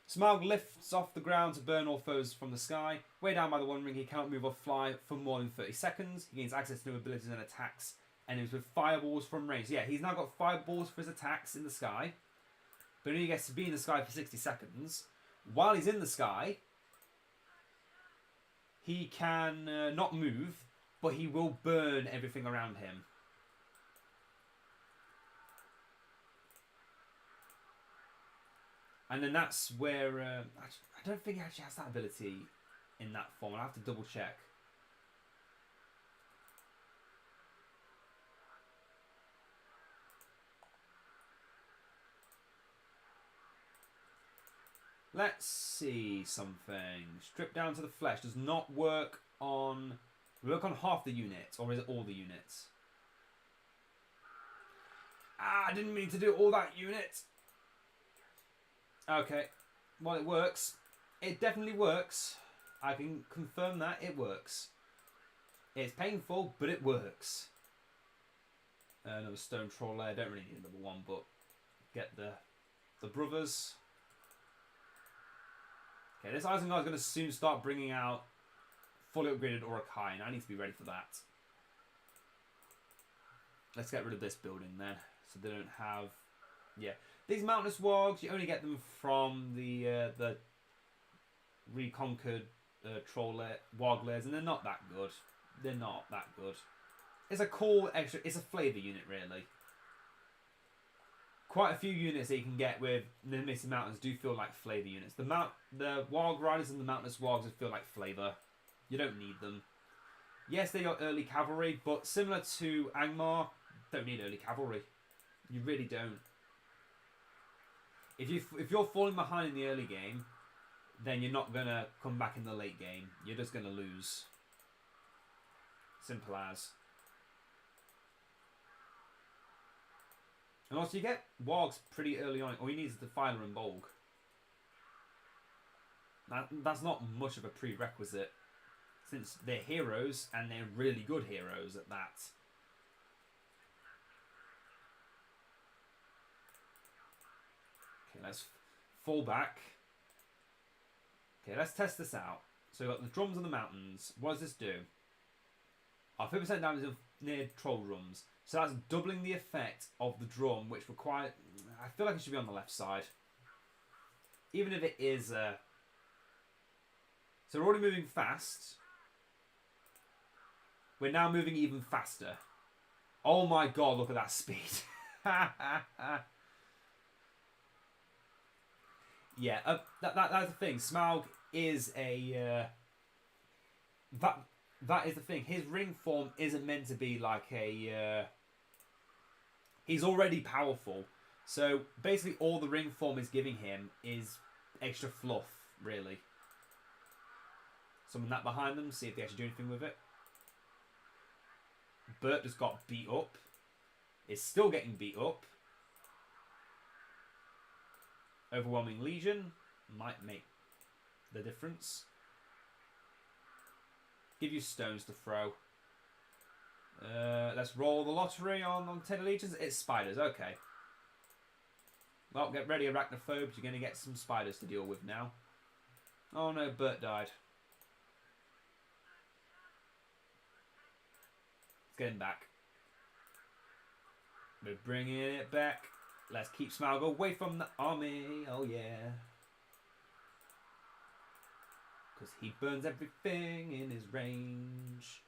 Smaug lifts off the ground to burn all foes from the sky. Way down by the One Ring, he cannot move or fly for more than 30 seconds. He gains access to new abilities and attacks enemies with fireballs from range. Yeah, he's now got fireballs for his attacks in the sky. But only gets to be in the sky for 60 seconds. While he's in the sky, he can not move, but he will burn everything around him. And then that's where... I don't think he actually has that ability in that form. I'll have to double check. Let's see something. Strip down to the flesh does not work on... Work on half the units, or is it all the units? Ah, I didn't mean to do all that unit. Okay, well it works. It definitely works. I can confirm that it works. It's painful, but it works. Another stone troll there. Don't really need another one, but get the brothers. Okay, this Isengard is going to soon start bringing out fully upgraded Orokai, and I need to be ready for that. Let's get rid of this building then, so they don't have... Yeah, these mountainous wargs, you only get them from the reconquered warg lairs, and they're not that good. They're not that good. It's a cool extra... It's a flavour unit, really. Quite a few units that you can get with the Misty Mountains do feel like flavour units. The Warg Riders and the Mountainous Wargs feel like flavour. You don't need them. Yes, they are early cavalry, but similar to Angmar, don't need early cavalry. You really don't. If you're falling behind in the early game, then you're not going to come back in the late game. You're just going to lose. Simple as. And also you get wargs pretty early on. All you need is the Filer and Bolg. That's not much of a prerequisite, since they're heroes, and they're really good heroes at that. Okay, let's fall back. Okay, let's test this out. So we've got the drums on the mountains. What does this do? Our 50% damage near troll drums. So that's doubling the effect of the drum, which requires... I feel like it should be on the left side. Even if it is... So we're already moving fast. We're now moving even faster. Oh my god, look at that speed. Yeah, that's the thing. Smaug is a... That is the thing. His ring form isn't meant to be like a... He's already powerful. So basically all the ring form is giving him is extra fluff, really. Summon that behind them, see if they actually do anything with it. Bert just got beat up. Is still getting beat up. Overwhelming Legion might make the difference. Give you stones to throw. Let's roll the lottery on 10 legions. It's spiders, okay. Well, get ready, arachnophobes. You're going to get some spiders to deal with now. Oh no, Bert died. Let's get him back. We're bringing it back. Let's keep Smaug away from the army. Oh yeah. Because he burns everything in his range.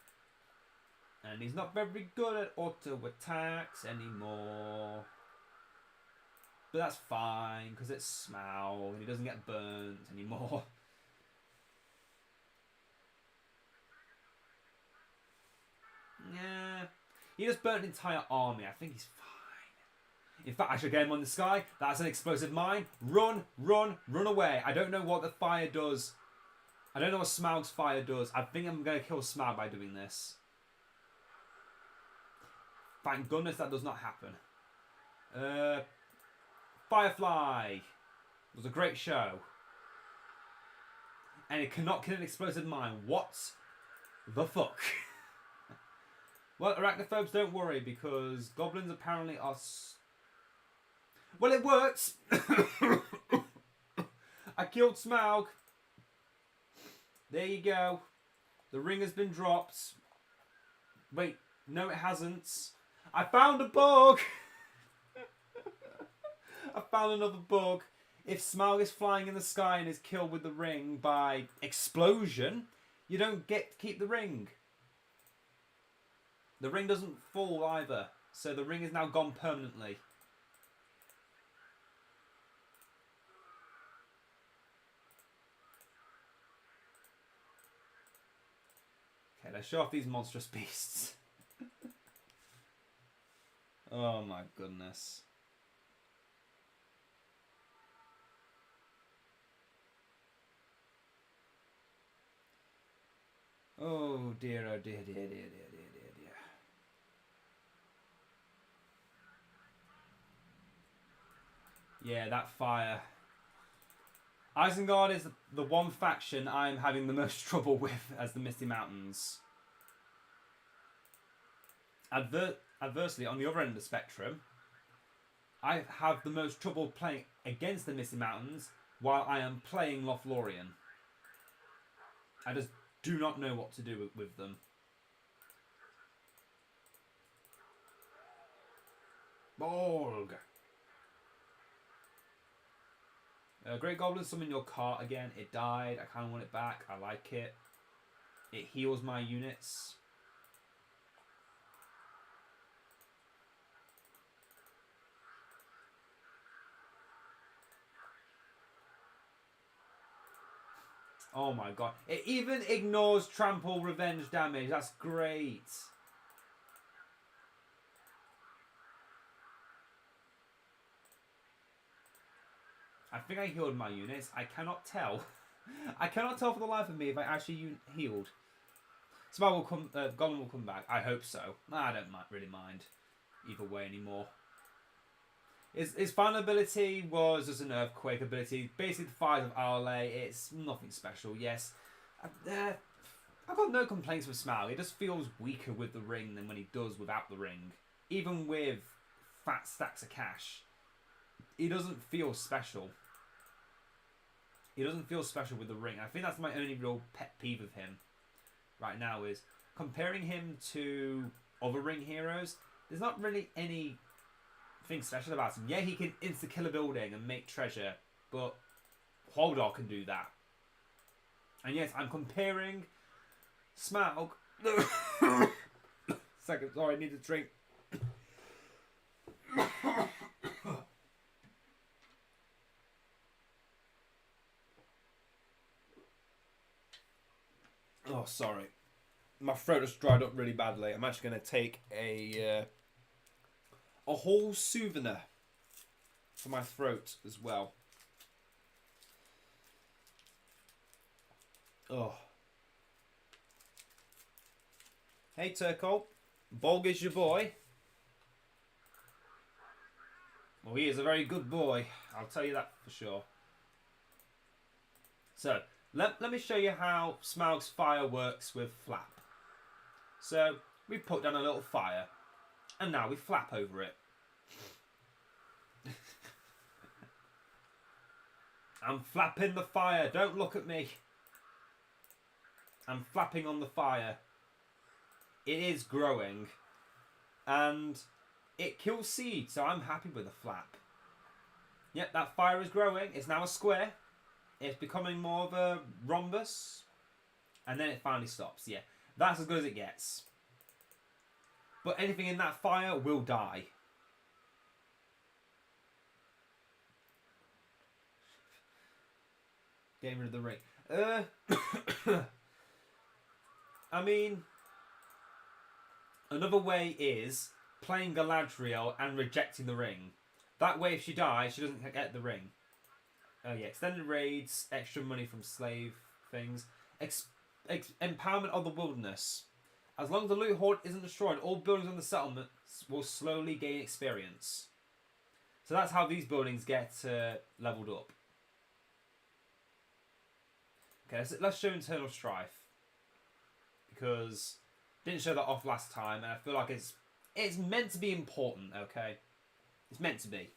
And he's not very good at auto attacks anymore. But that's fine, because it's Smaug, and he doesn't get burnt anymore. Yeah. He just burnt an entire army. I think he's fine. In fact, I should get him on the sky. That's an explosive mine. Run, run, run away. I don't know what the fire does. I don't know what Smaug's fire does. I think I'm going to kill Smaug by doing this. Thank goodness that does not happen. Firefly. It was a great show. And it cannot kill an explosive mine. What the fuck? Well, arachnophobes, don't worry, because goblins apparently are... Well, it works! I killed Smaug. There you go. The ring has been dropped. Wait, no it hasn't. I found a bug! I found another bug. If Smaug is flying in the sky and is killed with the ring by explosion, you don't get to keep the ring. The ring doesn't fall either, so the ring is now gone permanently. Okay, let's show off these monstrous beasts. Oh my goodness. Oh dear, oh dear, dear, dear, dear, dear, dear, dear. Yeah, that fire. Isengard is the one faction I'm having the most trouble with as the Misty Mountains. Adversely, on the other end of the spectrum, I have the most trouble playing against the Misty Mountains while I am playing Lothlorien. I just do not know what to do with them. Borg! Great Goblin, summon your cart again. It died. I kind of want it back. I like it. It heals my units. Oh my god. It even ignores trample revenge damage. That's great. I think I healed my units. I cannot tell. I cannot tell for the life of me if I actually healed. Smaug will come. Goblin will come back. I hope so. I don't really mind either way anymore. His final ability was just an earthquake ability. Basically, the fires of Arle. It's nothing special. Yes, I've got no complaints with Smaug. It just feels weaker with the ring than when he does without the ring. Even with fat stacks of cash, he doesn't feel special. He doesn't feel special with the ring. I think that's my only real pet peeve of him right now is comparing him to other ring heroes. There's not really anything special about him. Yeah, he can insta-kill a building and make treasure, but Holdar can do that. And yes, I'm comparing Smaug... Second, sorry, I need a drink. Oh, sorry. My throat has dried up really badly. I'm actually going to take a whole souvenir for my throat as well. Oh. Hey, Turkle. Bolg is your boy. Well, he is a very good boy. I'll tell you that for sure. So, let me show you how Smaug's fire works with flap. So, we put down a little fire. And now we flap over it. I'm flapping the fire. Don't look at me. I'm flapping on the fire. It is growing. And it kills seeds, so I'm happy with the flap. Yep, that fire is growing. It's now a square. It's becoming more of a rhombus. And then it finally stops. Yeah, that's as good as it gets. But anything in that fire will die. Getting rid of the ring. I mean, another way is playing Galadriel and rejecting the ring. That way, if she dies, she doesn't get the ring. Oh yeah, extended raids, extra money from slave things, empowerment of the wilderness. As long as the loot hoard isn't destroyed, all buildings on the settlement will slowly gain experience. So that's how these buildings get leveled up. Okay, let's show internal strife, because didn't show that off last time, and I feel like it's meant to be important. Okay, it's meant to be.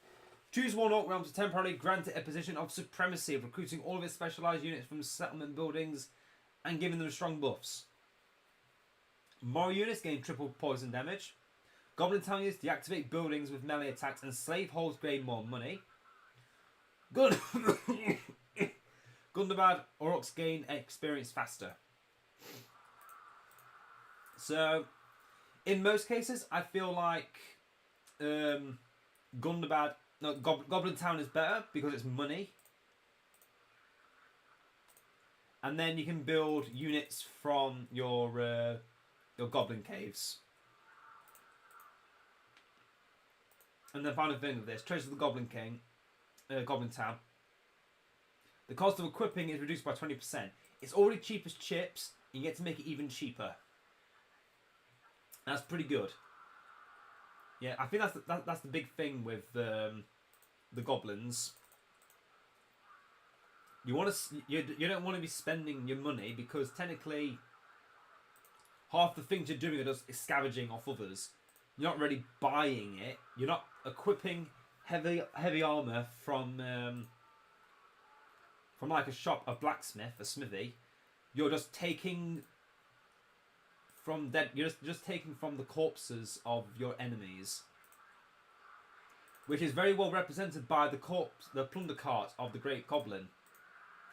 Choose one orc realm to temporarily grant it a position of supremacy of recruiting all of its specialised units from settlement buildings and giving them strong buffs. More units gain triple poison damage. Goblin town units deactivate buildings with melee attacks, and slave holds gain more money. Good. Gundabad orcs gain experience faster. So, in most cases, I feel like Gundabad. No, Goblin Town is better because it's money. And then you can build units from your Goblin Caves. And the final thing of this, Treasures of the Goblin King, Goblin Town. The cost of equipping is reduced by 20%. It's already cheap as chips, and you get to make it even cheaper. That's pretty good. Yeah, I think that's the big thing with the goblins. You don't want to be spending your money, because technically half the things you're doing are just scavenging off others. You're not really buying it. You're not equipping heavy armor from like a shop, a blacksmith, a smithy. You're just taking from dead. You're just taking from the corpses of your enemies, which is very well represented by the plunder cart of the Great Goblin.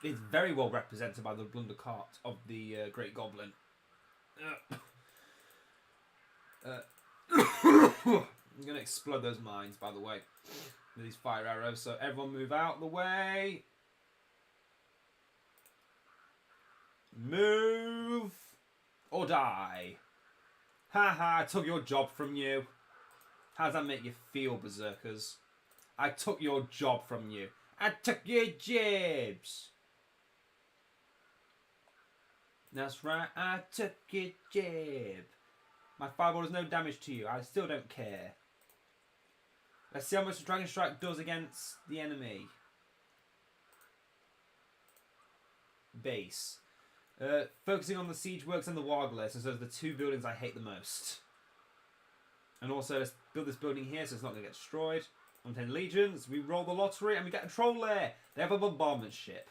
It's very well represented by the plunder cart of the Great Goblin. I'm gonna explode those mines, by the way, with these fire arrows. So everyone, move out the way. Move or die. Haha, I took your job from you. How does that make you feel, berserkers? I took your job from you. I took your jibs. That's right, I took your jib. My fireball does no damage to you. I still don't care. Let's see how much the Dragon Strike does against the enemy. Base. Focusing on the siege works and the Wargless, as those are the two buildings I hate the most. And also, let's build this building here so it's not going to get destroyed. On 10 legions, we roll the lottery and we get a troll lair. They have a bombardment ship.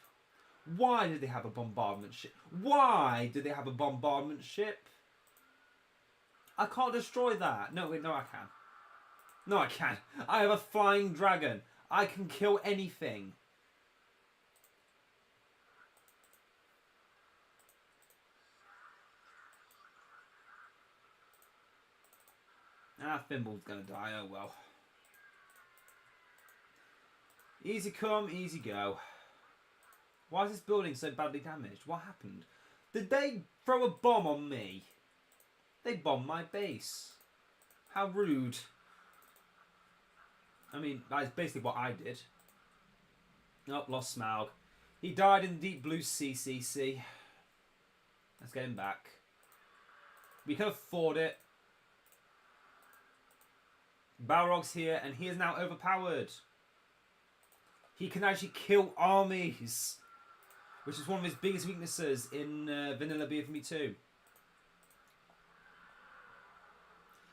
Why did they have a bombardment ship? Why did they have a bombardment ship? I can't destroy that. No, wait, no, I can. No, I can. I have a flying dragon. I can kill anything. Fimbul's gonna die, oh well. Easy come, easy go. Why is this building so badly damaged? What happened? Did they throw a bomb on me? They bombed my base. How rude. I mean, that is basically what I did. Oh, lost Smaug. He died in the deep blue sea, CC. Let's get him back. We can afford it. Balrog's here, and he is now overpowered. He can actually kill armies, which is one of his biggest weaknesses in Vanilla BFME 2.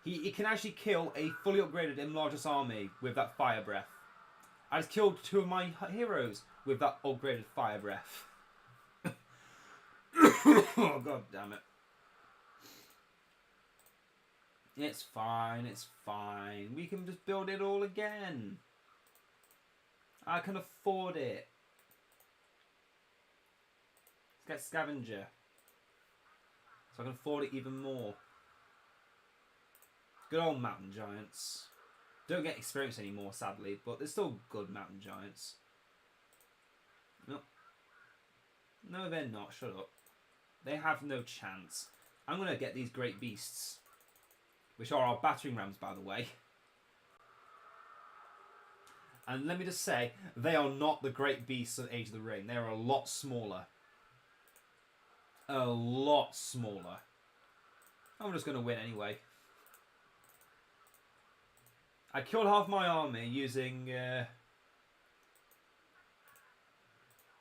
He can actually kill a fully upgraded Enlarged army with that fire breath. I just killed 2 of my heroes with that upgraded fire breath. Oh, god damn it. It's fine, it's fine. We can just build it all again. I can afford it. Let's get Scavenger, so I can afford it even more. Good old mountain giants. Don't get experience anymore, sadly, but they're still good mountain giants. No. No, they're not. Shut up. They have no chance. I'm going to get these great beasts, which are our battering rams, by the way. And let me just say, they are not the great beasts of Age of the Ring. They are a lot smaller. A lot smaller. I'm just going to win anyway. I killed half my army using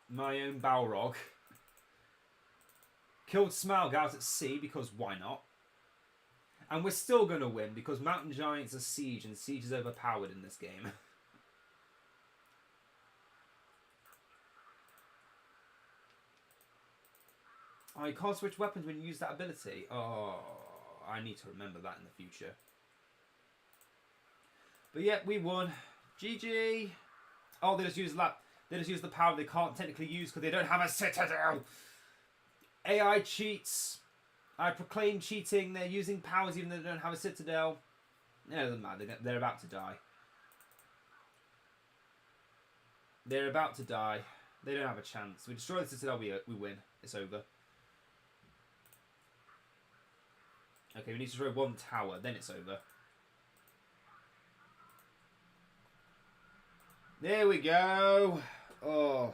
my own Balrog. Killed Smaug out at sea because why not? And we're still going to win because Mountain Giants are siege and siege is overpowered in this game. Oh, you can't switch weapons when you use that ability. Oh, I need to remember that in the future. But yeah, we won. GG. Oh, they just use that. They just use the power they can't technically use because they don't have a citadel. AI cheats. I proclaim cheating. They're using powers even though they don't have a citadel. No, it doesn't matter. They're about to die. They're about to die. They don't have a chance. We destroy the citadel, we win. It's over. Okay, we need to destroy one tower, then it's over. There we go. Oh.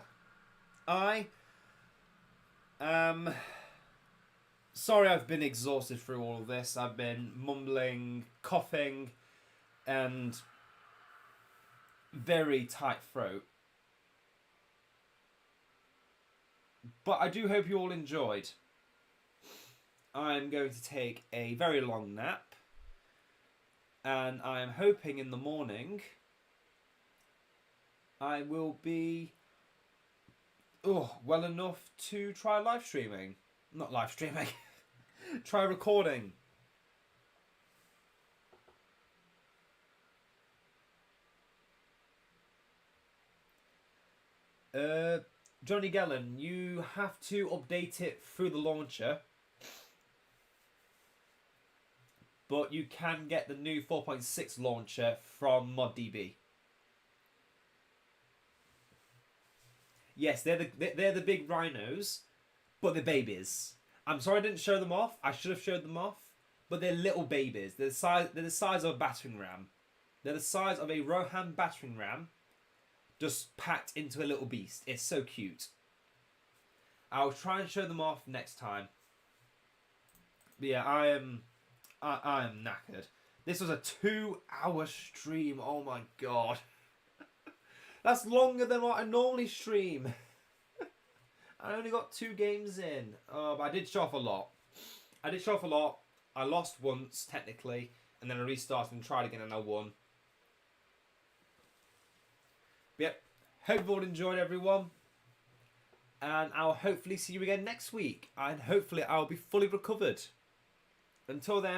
Sorry I've been exhausted through all of this. I've been mumbling, coughing, and very tight throat. But I do hope you all enjoyed. I'm going to take a very long nap. And I'm hoping in the morning I will be well enough to try live streaming. Not live streaming. Try recording. Johnny Gellin, you have to update it through the launcher. But you can get the new 4.6 launcher from ModDB. Yes, they're the big rhinos, but they're babies. I'm sorry I didn't show them off. I should have showed them off, but they're little babies. They're the size of a battering ram. They're the size of a Rohan battering ram, just packed into a little beast. It's so cute. I'll try and show them off next time. But yeah, I am knackered. This was a 2-hour stream. Oh my god. That's longer than what I normally stream. I only got 2 games in. But I did show off a lot. I lost once, technically. And then I restarted and tried again and I won. But yep. Hope you all enjoyed, everyone. And I'll hopefully see you again next week. And hopefully I'll be fully recovered. Until then.